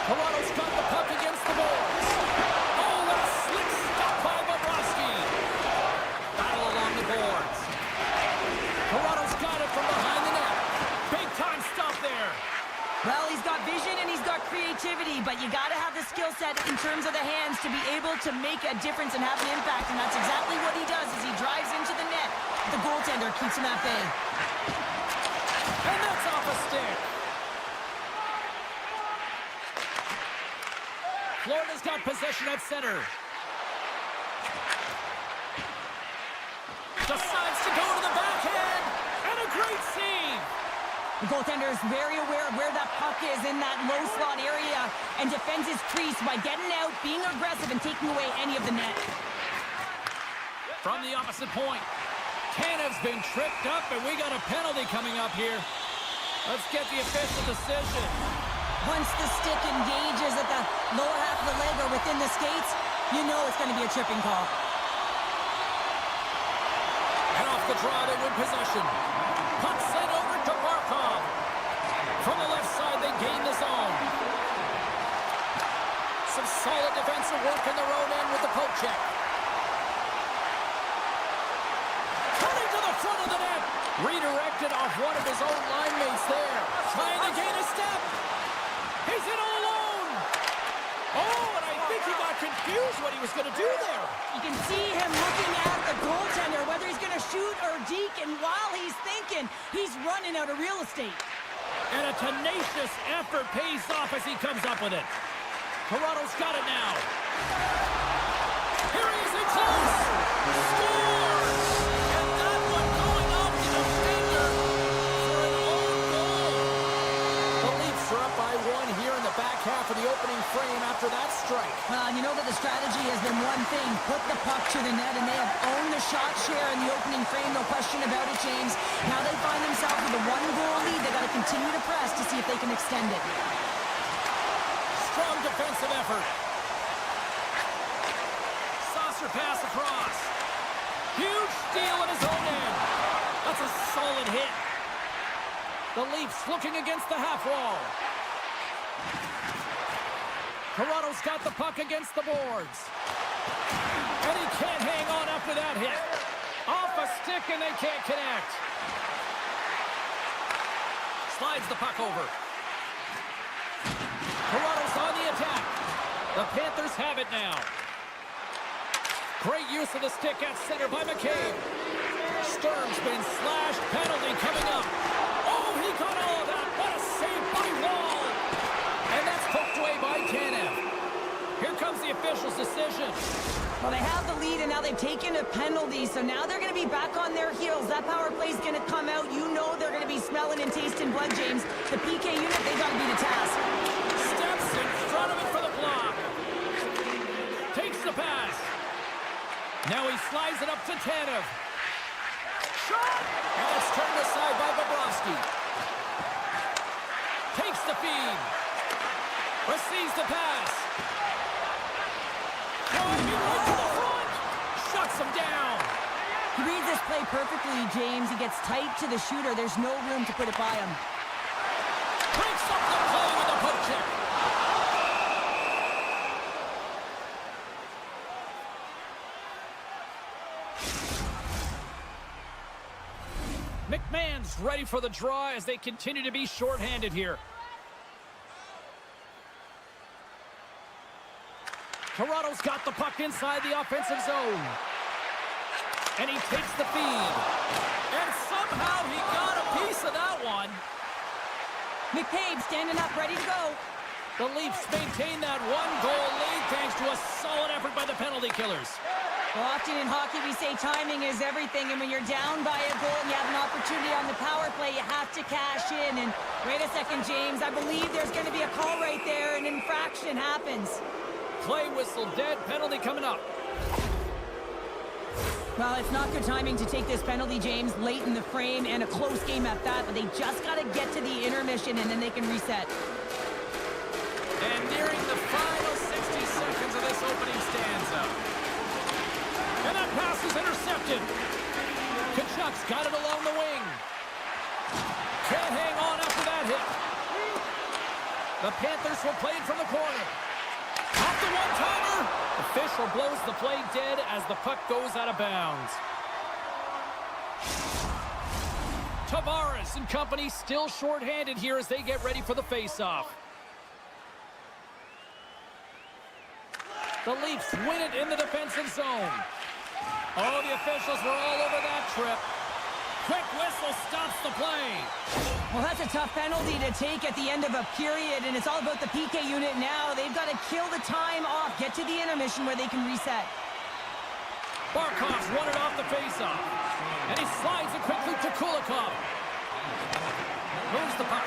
Toronto's got the puck against the boards. Oh, what a slick stop by Bobrovsky. Battle along the boards. Toronto's got it from behind the net. Big time stop there. Well, he's got vision and he's got creativity, but you got to have the skill set in terms of the hands to be able to make a difference and have an impact, and that's exactly what he does as he drives into the net. The goaltender keeps him at bay. And that's off a stick. Florida's got possession at center. Decides to go to the backhand. And a great save. The goaltender is very aware of where that puck is in that low slot area and defends his crease by getting out, being aggressive, and taking away any of the net. From the opposite point. Tanev's been tripped up, and we got a penalty coming up here. Let's get the official decision. Once the stick engages at the lower half of the leg or within the skates, you know it's going to be a tripping call. And off the draw, they win possession. Puck sent over to Barkov. From the left side, they gain the zone. Some solid defensive work in the road end with the poke check. Coming to the front of the net. Redirected off one of his own line mates there. Trying to gain a step. He's in all alone. Oh, and I think he got confused what he was going to do there. You can see him looking at the goaltender, whether he's going to shoot or deke, and while he's thinking, he's running out of real estate. And a tenacious effort pays off as he comes up with it. Toronto's got it now. Here he is in close. Scores! And that one going off the defender for an own goal. The Leafs are up by one here in the back half of the opening frame after that strike. Well, you know that the strategy has been one thing, put the puck to the net, and they have owned the shot share in the opening frame, no question about it, James. Now they find themselves with a one-goal lead. They got to continue to press to see if they can extend it. Strong defensive effort. Saucer pass across. Huge steal at his own end. That's a solid hit. The Leafs looking against the half wall. Toronto's got the puck against the boards. And he can't hang on after that hit. Off a stick and they can't connect. Slides the puck over. Toronto's on the attack. The Panthers have it now. Great use of the stick at center by McCabe. Sturm's been slashed. Penalty coming up. Oh, he got all of that. What a save by Wall. And that's poked away by Tanev. Here comes the official's decision. Well, they have the lead, and now they've taken a penalty, so now they're going to be back on their heels. That power play is going to come out. You know they're going to be smelling and tasting blood, James. The PK unit, they got to be the task. Step Tanev. Shot! And it's turned aside by Bobrovsky. Takes the feed. Receives the pass. Driving right to the front. Shuts him down. He reads this play perfectly, James. He gets tight to the shooter. There's no room to put it by him. Breaks up the play with a poke check. McMahon's ready for the draw as they continue to be shorthanded here. Toronto's got the puck inside the offensive zone. And he takes the feed. And somehow he got a piece of that one. McCabe standing up, ready to go. The Leafs maintain that one-goal lead thanks to a solid effort by the penalty killers. Well, often in hockey we say timing is everything, and when you're down by a goal and you have an opportunity on the power play, you have to cash in. And wait a second, James, I believe there's going to be a call right there. An infraction happens. Play whistle dead, penalty coming up. Well, it's not good timing to take this penalty, James, late in the frame, and a close game at that, but they just got to get to the intermission, and then they can reset. And nearing the final 60 seconds of this opening stanza. And that pass is intercepted. Kachuk's got it along the wing. Can't hang on after that hit. The Panthers will play it from the corner. Off the one-timer. Official blows the play dead as the puck goes out of bounds. Tavares and company still shorthanded here as they get ready for the face-off. The Leafs win it in the defensive zone. Oh, the officials were all over that trip. Quick whistle stops the play. Well, that's a tough penalty to take at the end of a period, and it's all about the PK unit now. They've got to kill the time off, get to the intermission where they can reset. Barkov's won it off the faceoff, and he slides it quickly to Kulikov. Moves the puck.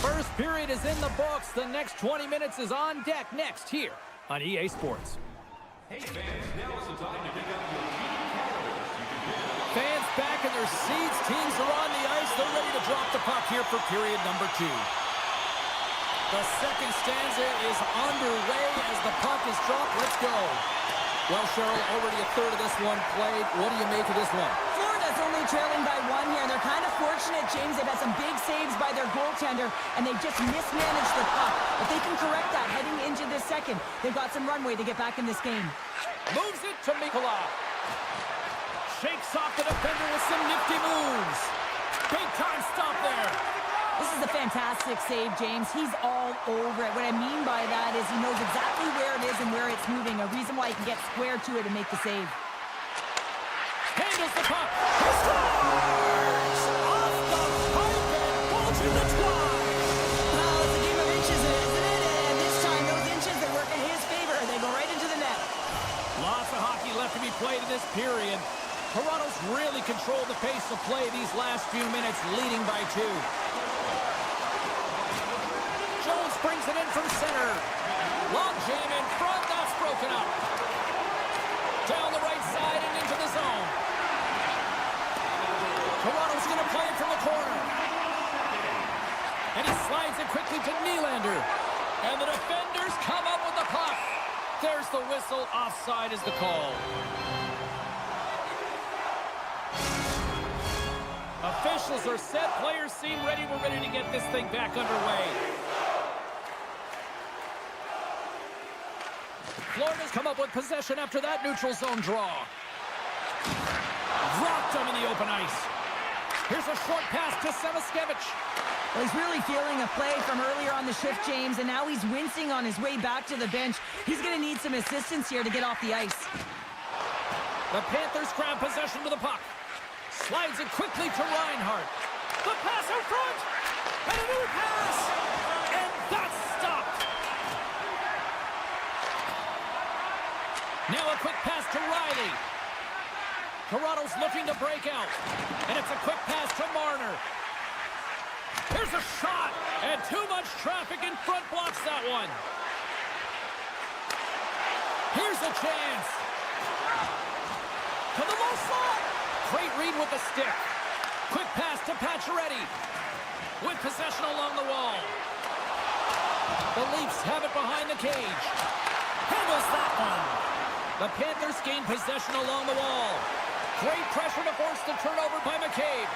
First period is in the books. The next 20 minutes is on deck next here on EA Sports. Hey fans, now is the time to pick up your Fans back in their seats. Teams are on the ice. They're ready to drop the puck here for period number 2. The second stanza is underway as the puck is dropped. Let's go. Well, Cheryl, already a third of this one played. What do you make of this one? Florida's only trailing by 1 here. They're kind of fortunate, James. They've had some big saves by their goaltender, and they just mismanaged the puck. If they can correct that heading into this second, they've got some runway to get back in this game. Moves it to Mikula. Shakes off the defender with some nifty moves. Big time stop there. This is a fantastic save, James. He's all over it. What I mean by that is he knows exactly where it is and where it's moving. A reason why he can get square to it and make the save. Handles the puck. He scores! Off the pipe and falls in the twine. Well, it's a game of inches, isn't it? And this time, those inches, they work in his favor. They go right into the net. Lots of hockey left to be played in this period. Toronto's really controlled the pace of play these last few minutes, leading by 2. Jones brings it in from center. Long jam in front, that's broken up. Down the right side and into the zone. Toronto's going to play it from the corner. And he slides it quickly to Nylander. And the defenders come up with the puck. There's the whistle. Offside is the call. Officials are set. Players seem ready. We're ready to get this thing back underway. Florida's come up with possession after that neutral zone draw. Dropped him in the open ice. Here's a short pass to Samaskevich. Well, he's really feeling a play from earlier on the shift, James, and now he's wincing on his way back to the bench. He's going to need some assistance here to get off the ice. The Panthers grab possession to the puck. Slides it quickly to Reinhart. The pass in front. And a new pass. And that's stopped. Now a quick pass to Riley. Toronto's looking to break out. And it's a quick pass to Marner. Here's a shot. And too much traffic in front blocks that one. Here's a chance. To the low slot. Great read with the stick. Quick pass to Pacioretty. With possession along the wall. The Leafs have it behind the cage. Handles that one. The Panthers gain possession along the wall. Great pressure to force the turnover by McCabe.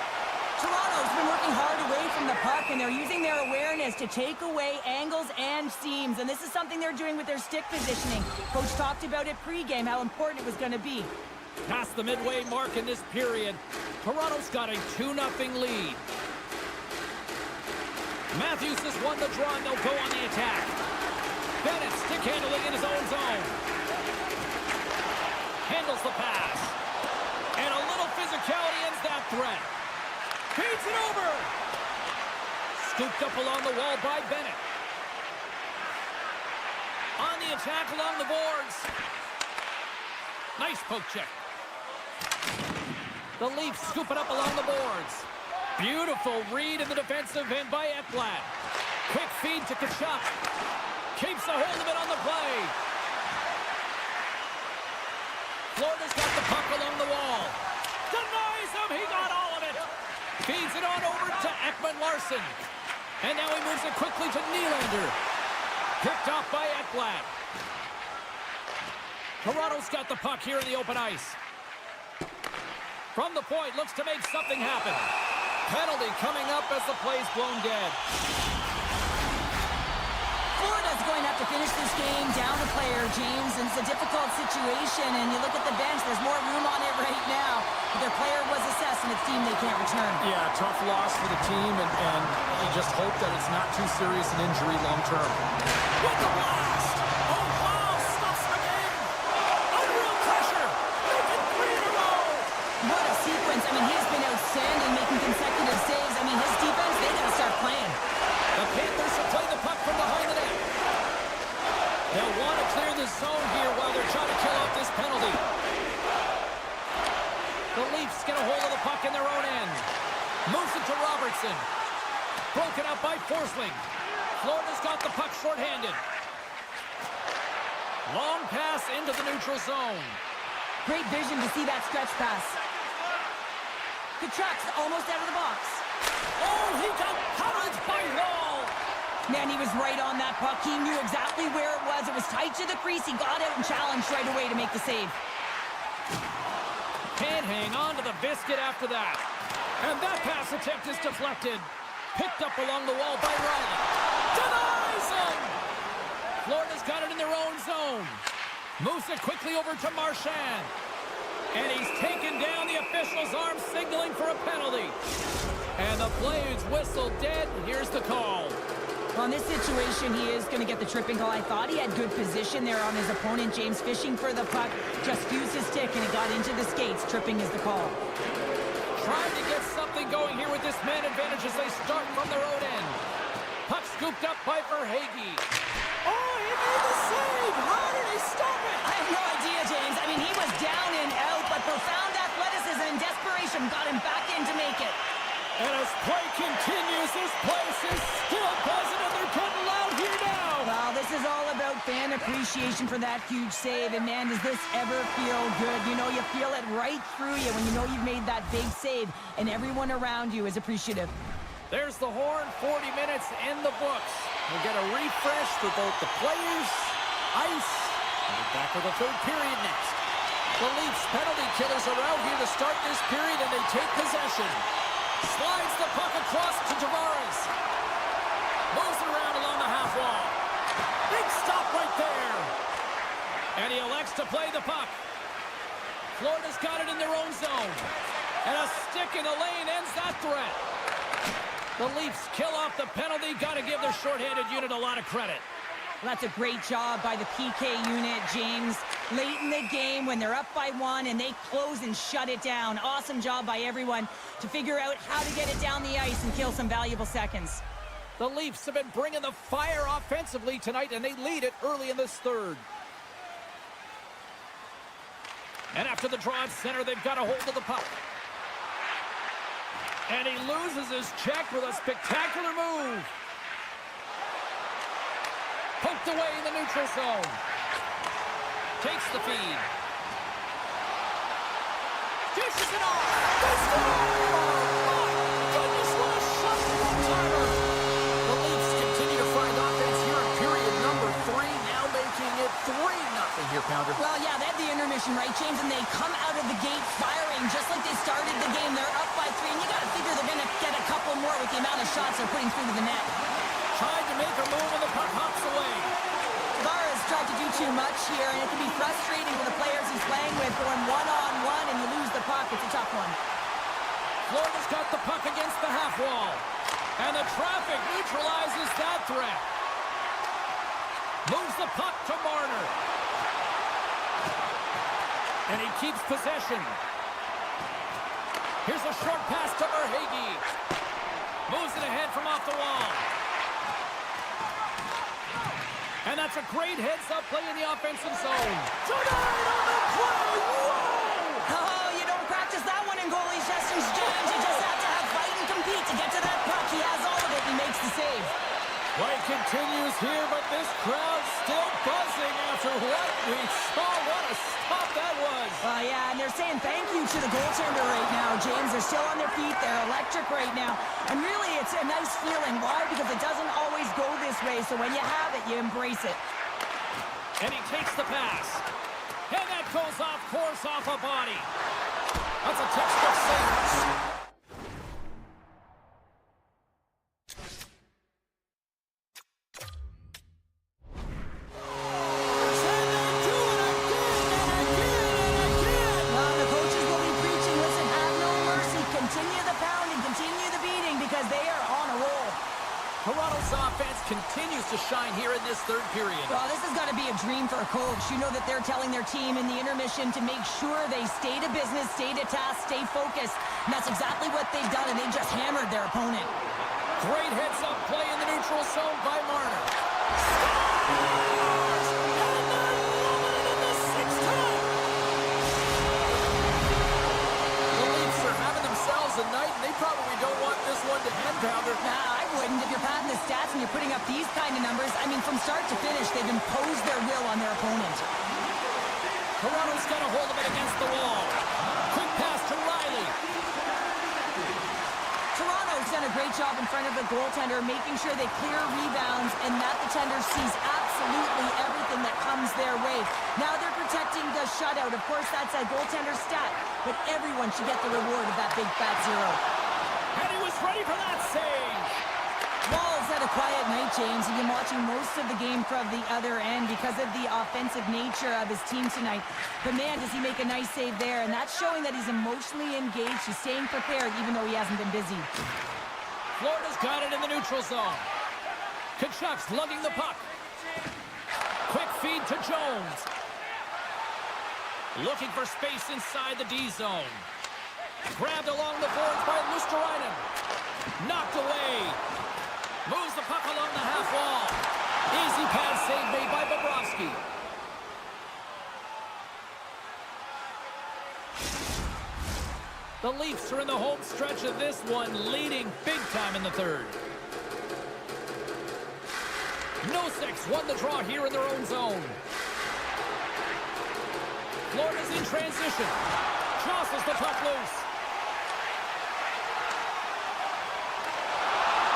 Toronto's been working hard away from the puck, and they're using their awareness to take away angles and seams. And this is something they're doing with their stick positioning. Coach talked about it pregame, how important it was going to be. Past the midway mark in this period, Toronto's got a 2-0 lead. Matthews has won the draw, and they'll go on the attack. Bennett stick handling in his own zone. Handles the pass. And a little physicality ends that threat. Feeds it over. Scooped up along the wall by Bennett. On the attack along the boards. Nice poke check. The Leafs scoop it up along the boards. Beautiful read in the defensive end by Ekblad. Quick feed to Tkachuk. Keeps a hold of it on the play. Florida's got the puck along the wall. Denies him. He got all of it. Feeds it on over to Ekman-Larsson. And now he moves it quickly to Nylander. Picked off by Ekblad. Toronto's got the puck here in the open ice. From the point, looks to make something happen. Penalty coming up as the play's blown dead. Florida's going to have to finish this game down a player, James, and it's a difficult situation. And you look at the bench, there's more room on it right now. But their player was assessed, and it's deemed they can't return. Yeah, tough loss for the team, and you just hope that it's not too serious an injury long term. With the blast! Oh, wow! Stops the game! Unreal pressure! Making 3 in a row! What a sequence. I mean, he's been outstanding, making consecutive saves. I mean, his defense, they got to start playing. The Panthers have played the puck from behind the net. They'll want to clear the zone here while they're trying to kill off this penalty. The Leafs get a hold of the puck in their own end. Moves it to Robertson. Broken out by Forsling. Florida's got the puck shorthanded. Long pass into the neutral zone. Great vision to see that stretch pass. Tkachuk's almost out of the box. Oh, he got covered by Wall. Man, he was right on that puck. He knew exactly where it was. It was tight to the crease. He got out and challenged right away to make the save. Can't hang on to the biscuit after that. And that pass attempt is deflected. Picked up along the wall by Riley. Denies him! Florida's got it in their own zone. Moves it quickly over to Marchand. And he's taken down. The official's arm signaling for a penalty. And the play is whistled dead. Here's the call. Well, in this situation, he is going to get the tripping call. I thought he had good position there on his opponent. James fishing for the puck. Just fused his stick, and it got into the skates. Tripping is the call. Trying to get something going here with this man advantage as they start from their own end. Puck scooped up by Verhaeghe. Oh, he made the save! How did he stop it? I have no idea, James. I mean, he was down and out, but profound athleticism and desperation got him back in to make it. And as play continues, this place is still buzzing, and they're getting loud here now. Well, this is all about fan appreciation for that huge save. And, man, does this ever feel good? You know, you feel it right through you when you know you've made that big save, and everyone around you is appreciative. There's the horn. 40 minutes in the books. We'll get a refresh for both the players, ice, and we're back for the third period next. The Leafs penalty killers are out here to start this period, and they take possession. Slides the puck across to Tavares. Moves it around along the half wall. Big stop right there. And he elects to play the puck. Florida's got it in their own zone. And a stick in the lane ends that threat. The Leafs kill off the penalty. Got to give their shorthanded unit a lot of credit. Well, that's a great job by the PK unit, James. Late in the game when they're up by 1 and they close and shut it down. Awesome job by everyone to figure out how to get it down the ice and kill some valuable seconds. The Leafs have been bringing the fire offensively tonight, and they lead it early in this third. And after the draw at center, they've got a hold of the puck. And he loses his check with a spectacular move. Poked away in the neutral zone. Takes the feed. Dishes it off. They score! Oh, my goodness, what a shot from one-timer. The Leafs continue to find offense here in period number 3, now making it 3-0 here, Pounder. Well, yeah, they had the intermission, right, James? And they come out of the gate firing just like they started the game. They're up by 3, and you got to figure they're going to get a couple more with the amount of shots they're putting through to the net. Tried to make a move, and the puck hops away. Tavares tried to do too much here, and it can be frustrating for the players he's playing with, going one-on-one, and you lose the puck. It's a tough one. Florida's got the puck against the half wall. And the traffic neutralizes that threat. Moves the puck to Marner. And he keeps possession. Here's a short pass to Verhaeghe. Moves it ahead from off the wall. And that's a great heads-up play in the offensive zone. Tonight on the play! Whoa! Oh, you don't practice that one in goalie sessions, James. You just have to have fight and compete to get to that puck. He has all of it. He makes the save. Play continues here, but this crowd's still buzzing after what we saw. What a stop that was. Yeah, and they're saying thank you to the goaltender right now, James. They're still on their feet. They're electric right now. And really, it's a nice feeling. Why? Because it doesn't always go this way. So when you have it, you embrace it. And he takes the pass. And that goes off course off a body. That's a textbook save. Toronto's offense continues to shine here in this third period. Well, this has got to be a dream for a coach. You know that they're telling their team in the intermission to make sure they stay to business, stay to task, stay focused. And that's exactly what they've done, and they just hammered their opponent. Great heads-up play in the neutral zone by Marner. Scores! And they're loving it in the sixth time! The Leafs are having themselves a night, and they probably don't want this one to end, Pounder. Nah, I wouldn't. If you're padding the stats and you're putting up these kind of numbers, I mean, from start to finish, they've imposed their will on their opponent. Toronto's got a hold of it against the wall. Quick pass to Riley. Toronto's done a great job in front of the goaltender, making sure they clear rebounds and that the tender sees absolutely everything that comes their way. Now they're protecting the shutout. Of course, that's a goaltender stat, but everyone should get the reward of that big fat zero. And he was ready for that save. Wall's had a quiet night, James. You've been watching most of the game from the other end because of the offensive nature of his team tonight. But man, does he make a nice save there, and that's showing that he's emotionally engaged. He's staying prepared even though he hasn't been busy. Florida's got it in the neutral zone. Tkachuk's lugging the puck. Quick feed to Jones. Looking for space inside the D zone. Grabbed along the boards by Luosterainen. Knocked away. Moves the puck along the half wall. Easy pass save made by Bobrovsky. The Leafs are in the home stretch of this one, leading big time in the third. Nosek's won the draw here in their own zone. Florida's in transition. Jostles the puck loose.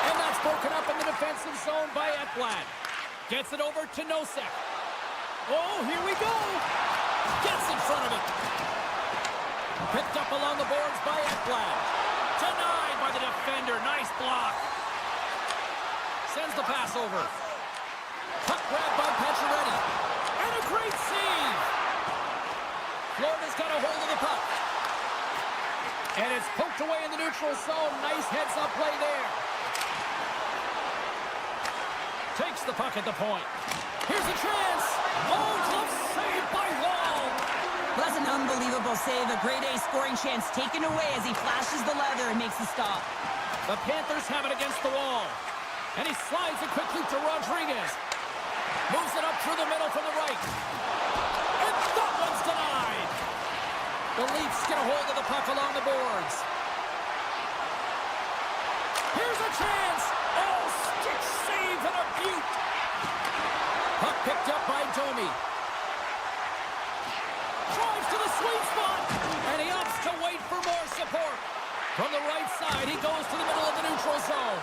And that's broken up in the defensive zone by Ekblad. Gets it over to Nosek. Oh, here we go. Gets in front of it. Picked up along the boards by Ekblad. Denied by the defender. Nice block. Sends the pass over. Puck grabbed by Pacioretty. And a great save. Florida's got a hold of the puck. And it's poked away in the neutral zone. Nice heads-up play there. Takes the puck at the point. Here's a chance. Oh, glove saved by Wall. That's an unbelievable save. A grade A scoring chance taken away as he flashes the leather and makes the stop. The Panthers have it against the wall. And he slides it quickly to Rodriguez. Moves it up through the middle from the right. And that one's denied. The Leafs get a hold of the puck along the boards. Here's a chance. Oh, stick save and a beaut. Puck picked up by Domi. Drives to the sweet spot. And he opts to wait for more support. From the right side, he goes to the middle of the neutral zone.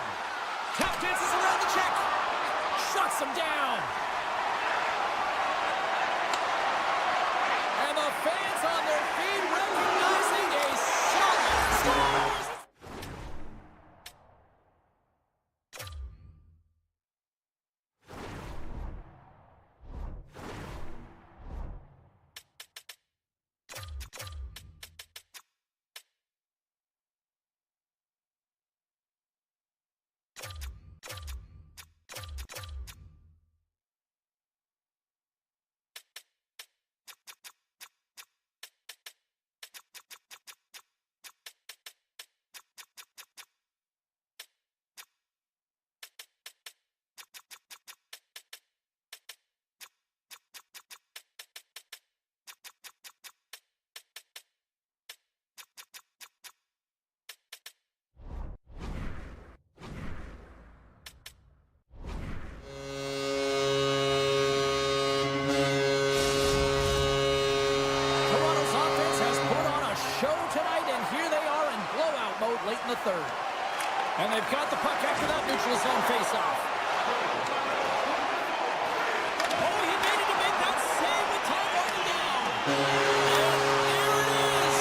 Tap dances around the check. Shuts him down. And the fans on their feet recognizing a solid score. Late in the third. And they've got the puck after that neutral zone faceoff. Oh, he made it to make that save with time running down. And there it is.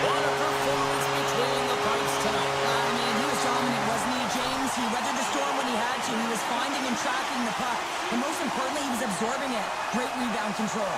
What a performance between the pipes tonight. I mean, he was dominant, wasn't he, James? He weathered the storm when he had to. He was finding and tracking the puck. And most importantly, he was absorbing it. Great rebound control.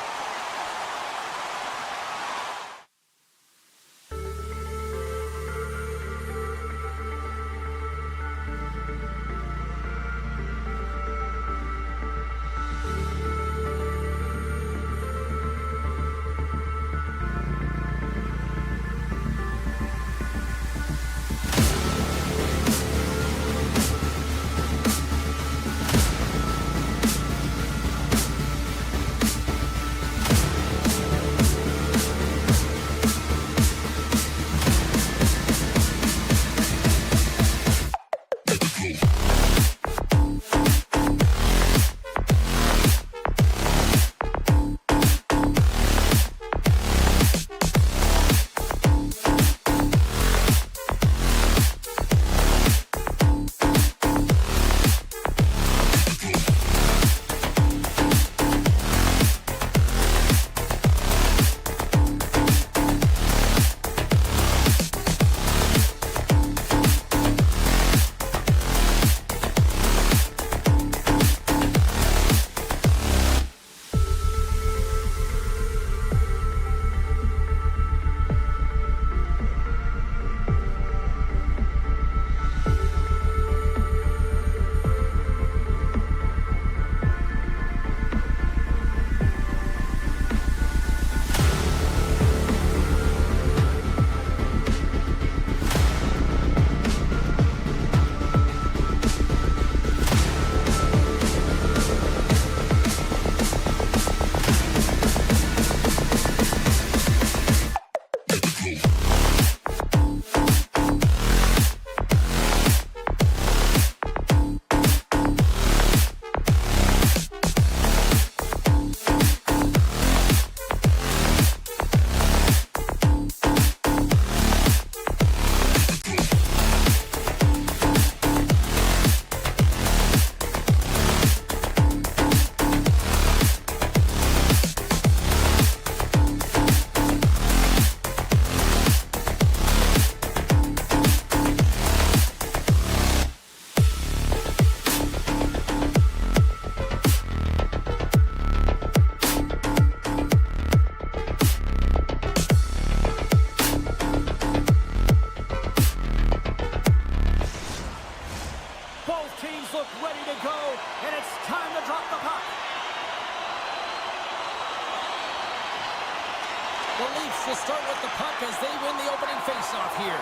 The Leafs will start with the puck as they win the opening faceoff here.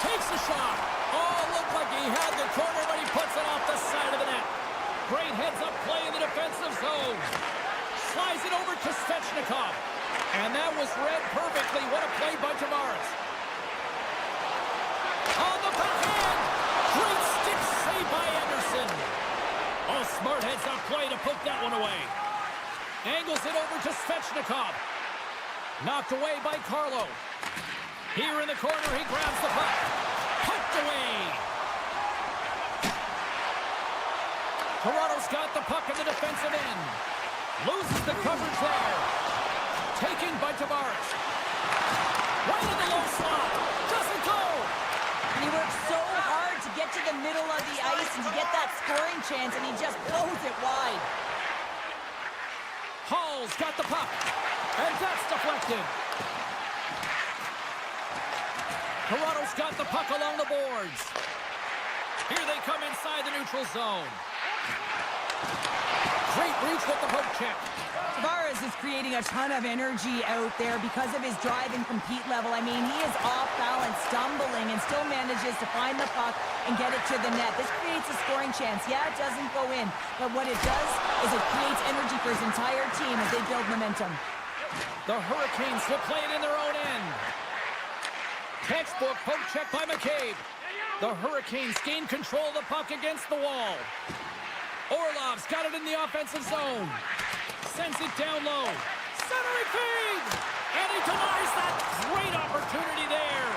Takes the shot. Oh, looked like he had the corner, but he puts it off the side of the net. Great heads-up play in the defensive zone. Slides it over to Svechnikov. And that was read perfectly. What a play by Tavares. On the backhand. Great stick save by Anderson. Oh, smart heads-up play to put that one away. Angles it over to Svechnikov. Knocked away by Carlo. Here in the corner, he grabs the puck. Poked away. Toronto's got the puck in the defensive end. Loses the coverage there. Taken by Tavares. Right in the low slot. Doesn't go. And he works so hard to get to the middle of the ice and to get that scoring chance, and he just blows it wide. Hall's got the puck. And that's deflected. Toronto's got the puck along the boards. Here they come inside the neutral zone. Great reach with the poke check. Tavares is creating a ton of energy out there because of his drive and compete level. I mean, he is off balance, stumbling, and still manages to find the puck and get it to the net. This creates a scoring chance. Yeah, it doesn't go in, but what it does is it creates energy for his entire team as they build momentum. The Hurricanes will play it in their own end. Textbook poke check by McCabe. The Hurricanes gain control of the puck against the wall. Orlov's got it in the offensive zone. Sends it down low. Centering feed! And he denies that great opportunity there.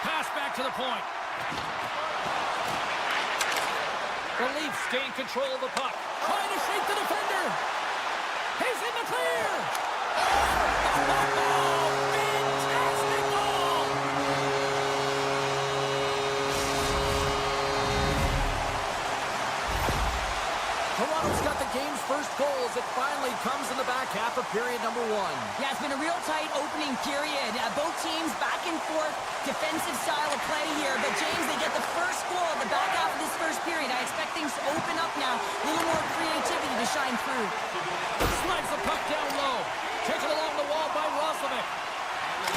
Pass back to the point. The Leafs gain control of the puck. Trying to shake the defender. He's in the clear. Fantastic goal! Toronto's got the game's first goal as it finally comes in the back half of period number 1. Yeah, it's been a real tight opening period. Both teams back and forth, defensive style of play here. But James, they get the first goal at the back half of this first period. I expect things to open up now. A little more creativity to shine through. Slides the puck down low. Taken along the wall by Roslovic.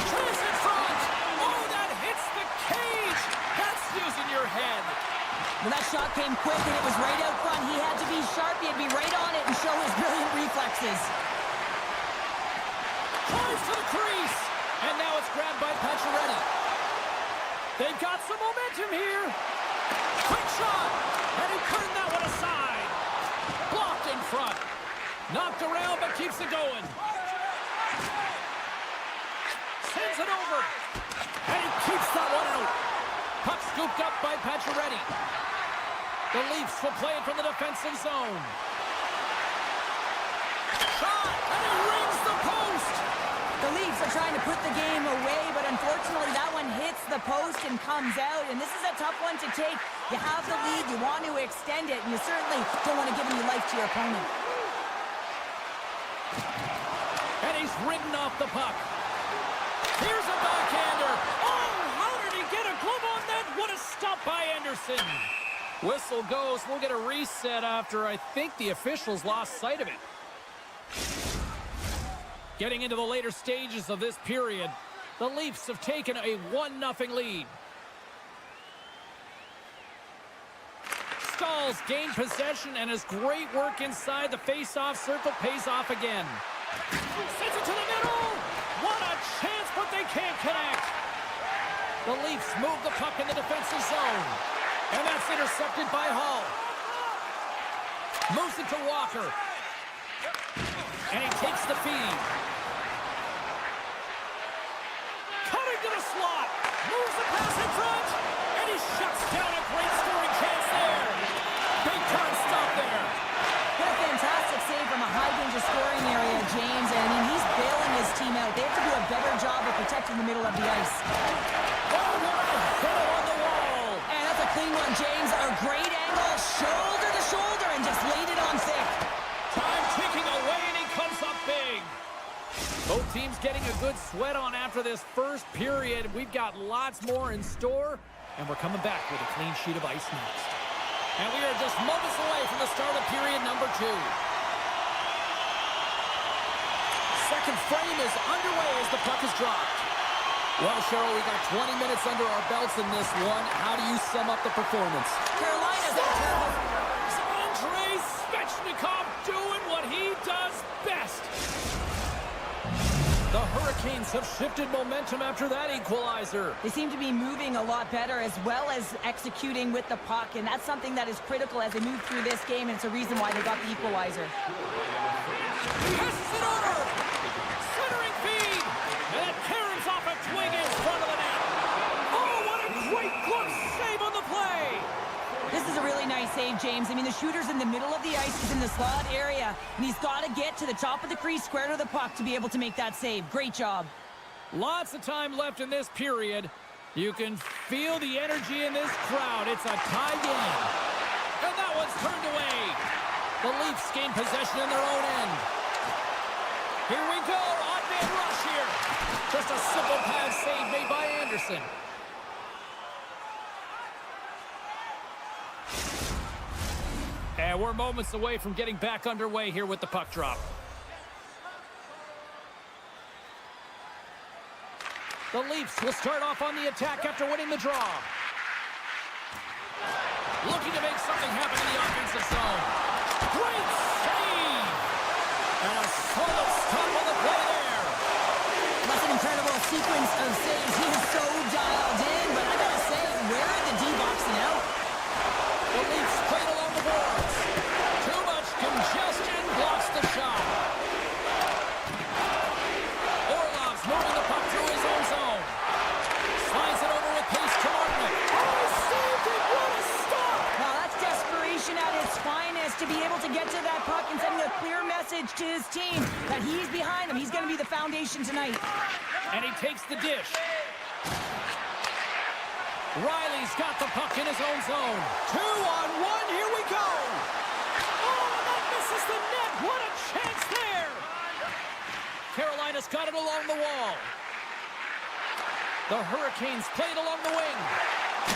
Chance in front. Oh, that hits the cage. That's using your head. Well, that shot came quick, and it was right out front. He had to be sharp. He had to be right on it and show his brilliant reflexes. Drives to the crease. And now it's grabbed by Pacioretty. They've got some momentum here. Quick shot. And he turned that one aside. Blocked in front. Knocked around, but keeps it going. Sends it over. And he keeps that one out. Puck scooped up by Pacioretty. The Leafs will play it from the defensive zone. Shot, and he rings the post. The Leafs are trying to put the game away, but unfortunately that one hits the post and comes out. And this is a tough one to take. You have the lead, you want to extend it, and you certainly don't want to give any life to your opponent. And he's ridden off the puck. Here's a backhander. Oh, how did he get a glove on that? What a stop by Anderson. Whistle goes. We'll get a reset after I think the officials lost sight of it. Getting into the later stages of this period, the Leafs have taken a 1-0 lead. Stahls gained possession, and his great work inside the face-off circle pays off again. Sends it to the middle. What a chance, but they can't connect. The Leafs move the puck in the defensive zone. And that's intercepted by Hall. Moves it to Walker. And he takes the feed. Cutting to the slot. Moves the pass in front. And he shuts down a great scoring chance there. Big time stop there. What a fantastic save from a high-danger scoring area, James. And I mean, he's bailing his team out. They have to do a better job of protecting the middle of the ice. Oh, what a hit on the wall. And that's a clean one, James. A great angle, shoulder to shoulder, and just laid it on thick. Time ticking away, and he comes up big. Both teams getting a good sweat on after this first period. We've got lots more in store, and we're coming back with a clean sheet of ice next. And we are just moments away from the start of period number 2. Second frame is underway as the puck is dropped. Well, Cheryl, we got 20 minutes under our belts in this one. How do you sum up the performance? Carolina's a terrible... Andrei Svechnikov doing what he does best. The Hurricanes have shifted momentum after that equalizer. They seem to be moving a lot better as well as executing with the puck, and that's something that is critical as they move through this game, and it's a reason why they got the equalizer. save, James. I mean, the shooter's in the middle of the ice. He's in the slot area, and he's got to get to the top of the crease, square to the puck, to be able to make that save. Great job. Lots of time left in this period. You can feel the energy in this crowd. It's a tie game. And that one's turned away. The Leafs gain possession in their own end. Here we go. On-man rush here. Just a simple pass save made by Anderson. And we're moments away from getting back underway here with the puck drop. The Leafs will start off on the attack after winning the draw. Looking to make something happen in the offensive zone. Great save! And a solid stop on the play there. That's an incredible sequence of saves. He is so dialed in, but I gotta say, where are the D-boxing out? The Leafs played along the boards. Too much congestion blocks the shot. Orlov's moving the puck through his own zone. Slides it over with pace to Martin. Oh, saved it! What a stop! Wow, that's desperation at its finest, to be able to get to that puck and sending a clear message to his team that he's behind them. He's going to be the foundation tonight. And he takes the dish. Riley's got the puck in his own zone. 2-on-1, here we go! Oh, that misses the net! What a chance there! Carolina's got it along the wall. The Hurricanes played along the wing.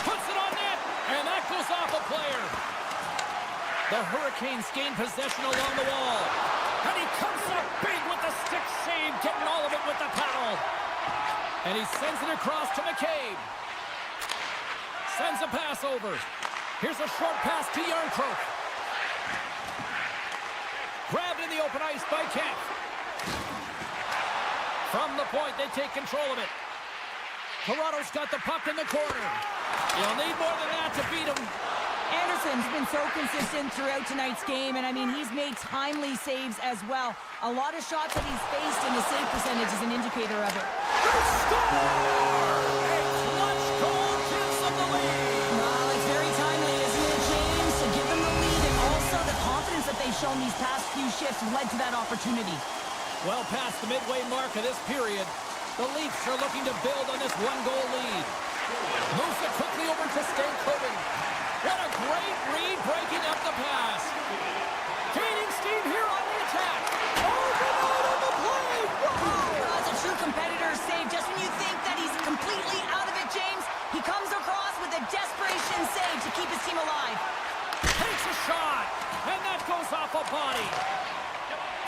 Puts it on net, and that goes off a player. The Hurricanes gain possession along the wall. And he comes up big with the stick save, getting all of it with the paddle. And he sends it across to McCabe. Sends a pass over. Here's a short pass to Yarncroke. Grabbed in the open ice by Kent. From the point, they take control of it. Toronto's got the puck in the corner. You'll need more than that to beat him. Anderson's been so consistent throughout tonight's game, and I mean, he's made timely saves as well. A lot of shots that he's faced, and the save percentage is an indicator of it. They score! A clutch goal gives them the lead. Well, it's very timely, isn't it, James, to give them the lead, and also the confidence that they've shown these past few shifts led to that opportunity. Well past the midway mark of this period, the Leafs are looking to build on this one-goal lead. Moves it quickly over to Stankoven. What a great read, breaking up the pass. Gaining steam here on the attack. Oh, denied on the play. Whoa! That's a true competitor's save. Just when you think that he's completely out of it, James, he comes across with a desperation save to keep his team alive. Takes a shot, and that goes off a body.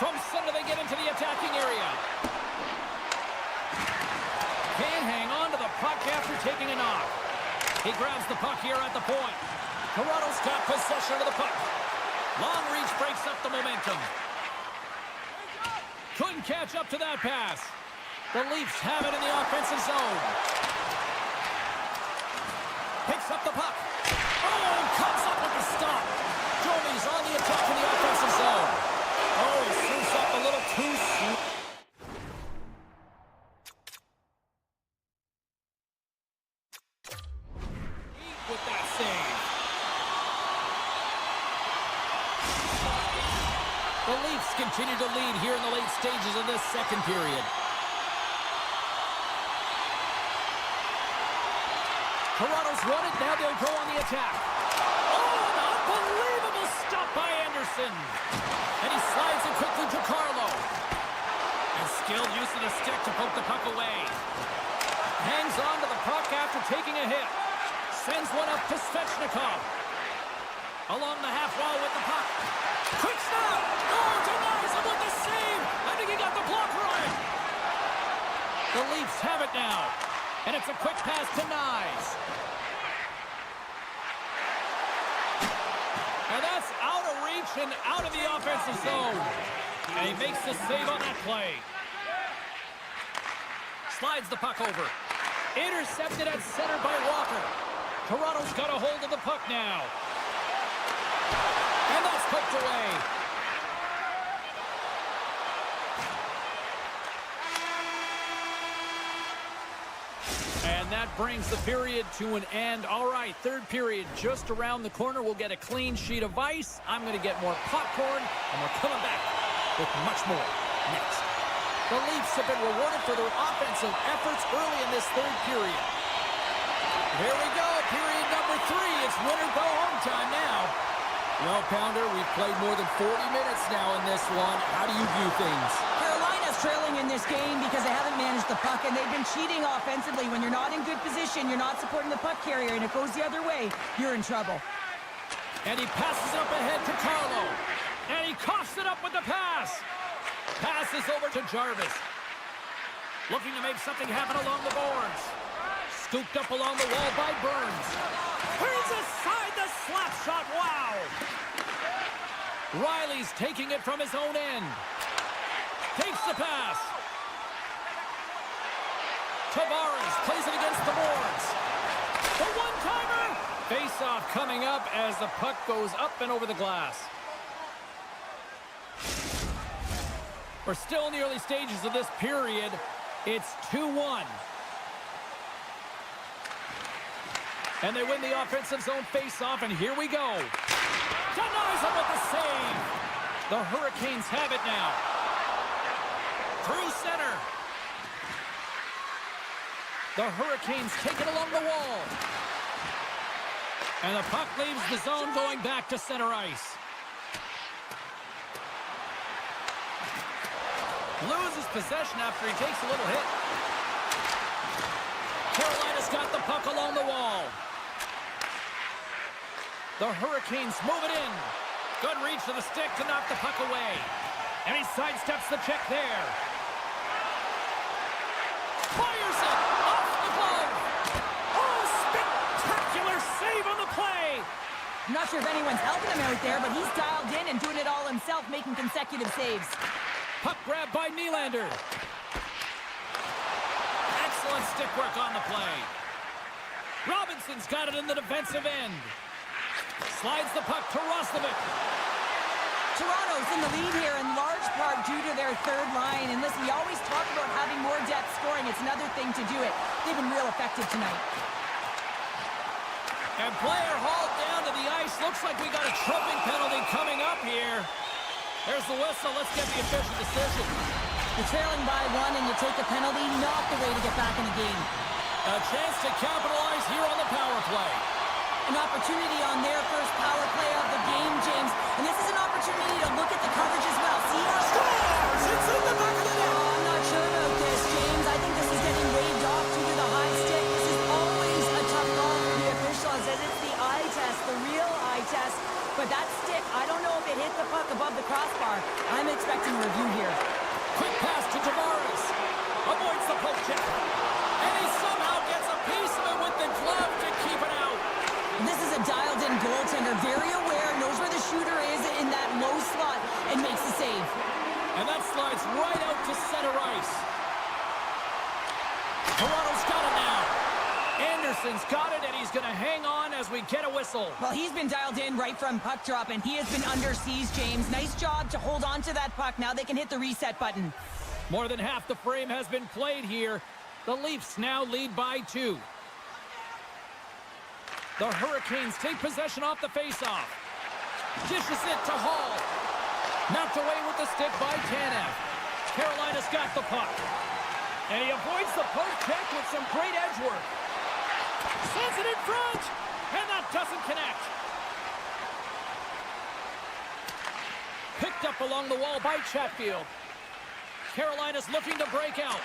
From center, they get into the attacking area. Can't hang on to the puck after taking a knock. He grabs the puck here at the point. Toronto's got possession of the puck. Long reach breaks up the momentum. Couldn't catch up to that pass. The Leafs have it in the offensive zone. Picks up the puck. Oh, comes up with the stop. Joey's on the attack in the offensive zone. Oh, he swoops up a little too soon. With that save. The Leafs continue to lead here in the late stages of this second period. Toronto's won it, now they'll go on the attack. Oh, an unbelievable stop by Anderson. And he slides it quickly to Carlo. And skilled use of the stick to poke the puck away. Hangs on to the puck after taking a hit. Sends one up to Svechnikov. Along the half wall with the puck. Quick snap! Oh, denies him with the save! I think he got the blocker on it. The Leafs have it now. And it's a quick pass to Nyes. And that's out of reach and out of the offensive zone. And he makes the save on that play. Slides the puck over. Intercepted at center by Walker. Toronto's got a hold of the puck now. And that's poked away. And And that brings the period to an end. All right, third period just around the corner. We'll get a clean sheet of ice. I'm going to get more popcorn, and we're coming back with much more next. The Leafs have been rewarded for their offensive efforts early in this third period. Here we go, period number 3. It's win or go home time now. Well, Pounder, we've played more than 40 minutes now in this one. How do you view things? Carolina's trailing in this game because they haven't managed the puck, and they've been cheating offensively. When you're not in good position, you're not supporting the puck carrier, and it goes the other way, you're in trouble. And he passes up ahead to Carlo. And he coughs it up with the pass. Passes over to Jarvis. Looking to make something happen along the boards. Scooped up along the wall by Burns. Turns aside the slap shot. Wow. Riley's taking it from his own end. Takes the pass. Tavares plays it against the boards. The one-timer. Face-off coming up as the puck goes up and over the glass. We're still in the early stages of this period. It's 2-1. And they win the offensive zone face-off, and here we go. Denies him with the save. The Hurricanes have it now. Through center. The Hurricanes take it along the wall. And the puck leaves the zone going back to center ice. Loses possession after he takes a little hit. Carolina's got the puck along the wall. The Hurricanes move it in. Good reach to the stick to knock the puck away. And he sidesteps the check there. Fires it off the glove. Oh, spectacular save on the play. I'm not sure if anyone's helping him out there, but he's dialed in and doing it all himself, making consecutive saves. Puck grab by Nylander. Excellent stick work on the play. Robinson's got it in the defensive end. Slides the puck to Roslovic. Toronto's in the lead here in large part due to their third line. And listen, we always talk about having more depth scoring. It's another thing to do it. They've been real effective tonight. And player hauled down to the ice. Looks like we got a tripping penalty coming up here. There's the whistle. Let's get the official decision. You're trailing by 1 and you take a penalty, not the way to get back in the game. A chance to capitalize here on the power play. An opportunity on their first power play of the game, James. And this is an opportunity to look at the coverage as well. See how Scores! It's in the back of the net. I'm not sure about this, James. I think this is getting waved off due to the high stick. This is always a tough call for the officials, as it's the eye test, the real eye test. But that stick, I don't know if it hit the puck above the crossbar. I'm expecting a review here. Quick pass to Tavares. Avoids the poke check. And he somehow gets a piece of it with the glove to keep it out. This is a dialed-in goaltender, very aware, knows where the shooter is in that low slot, and makes the save. And that slides right out to center ice. Toronto's got it now. Anderson's got it, and he's going to hang on as we get a whistle. Well, he's been dialed in right from puck drop, and he has been under siege, James. Nice job to hold on to that puck. Now they can hit the reset button. More than half the frame has been played here. The Leafs now lead by 2. The Hurricanes take possession off the faceoff. Dishes it to Hall. Knocked away with the stick by Tanev. Carolina's got the puck. And he avoids the poke check with some great edge work. Sends it in front. And that doesn't connect. Picked up along the wall by Chatfield. Carolina's looking to break out.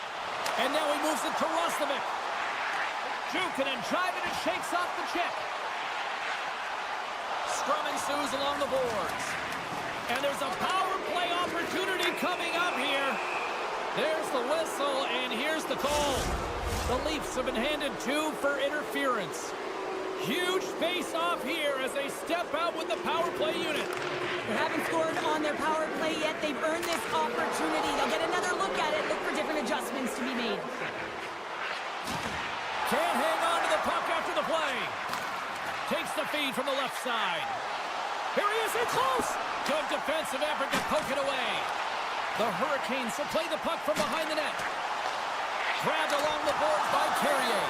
And now he moves it to Roslovic. Jukin and driving and shakes off the check. Scrum ensues along the boards. And there's a power play opportunity coming up here. There's the whistle, and here's the call. The Leafs have been handed 2 for interference. Huge face-off here as they step out with the power play unit. They haven't scored on their power play yet. They've earned this opportunity. They'll get another look at it, look for different adjustments to be made. Can't hang on to the puck after the play. Takes the feed from the left side. Here he is in close. Good defensive effort to poke it away. The Hurricanes will play the puck from behind the net. Grabbed along the boards by Carrier.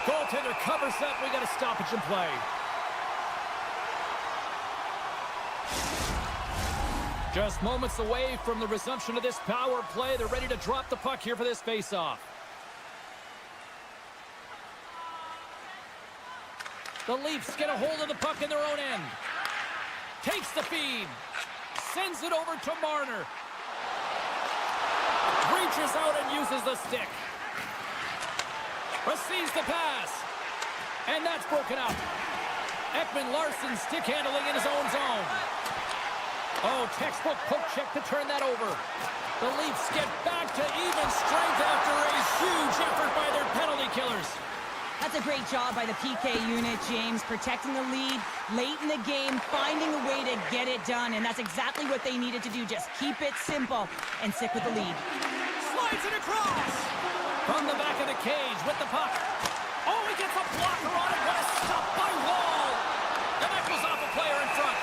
Goaltender covers up. We got a stoppage in play. Just moments away from the resumption of this power play. They're ready to drop the puck here for this faceoff. The Leafs get a hold of the puck in their own end. Takes the feed. Sends it over to Marner. Reaches out and uses the stick. Receives the pass. And that's broken up. Ekman-Larsson stick handling in his own zone. Oh, textbook poke check to turn that over. The Leafs get back to even strength after a huge effort by their penalty killers. That's a great job by the PK unit, James, protecting the lead late in the game, finding a way to get it done, and that's exactly what they needed to do. Just keep it simple and stick with the lead. Slides it across. From the back of the cage with the puck. Oh, he gets a blocker on it. What a stop by Wall. And that goes off a player in front.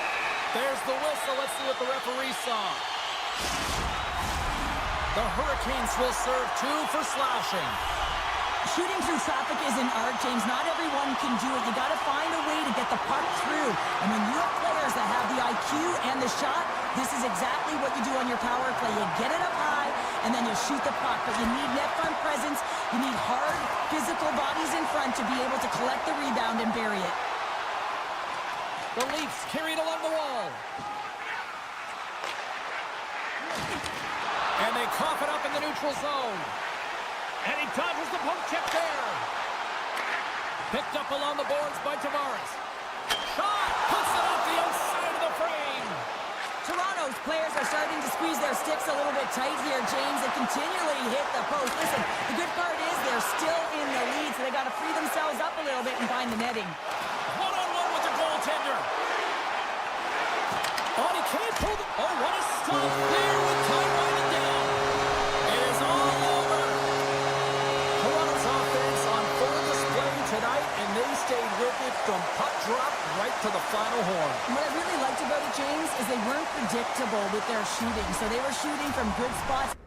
There's the whistle. Let's see what the referee saw. The Hurricanes will serve 2 for slashing. Shooting through traffic is an art, James. Not everyone can do it. You got to find a way to get the puck through. And when you have players that have the IQ and the shot, this is exactly what you do on your power play. You get it up high, and then you shoot the puck. But you need net front presence. You need hard, physical bodies in front to be able to collect the rebound and bury it. The Leafs carried along the wall. And they cough it up in the neutral zone. And he dodges the poke check there. Picked up along the boards by Tavares. Shot! Puts it off the outside of the frame. Toronto's players are starting to squeeze their sticks a little bit tight here, James. They continually hit the post. Listen, the good part is they're still in the lead, so they got to free themselves up a little bit and find the netting. One-on-one with the goaltender. Oh, he can't pull the... Oh, what a stop there with time winding down. It is all over. Toronto's offense on full display tonight, and they stayed with it from puck drop right to the final horn. What I really liked about it, James, is they weren't predictable with their shooting. So they were shooting from good spots.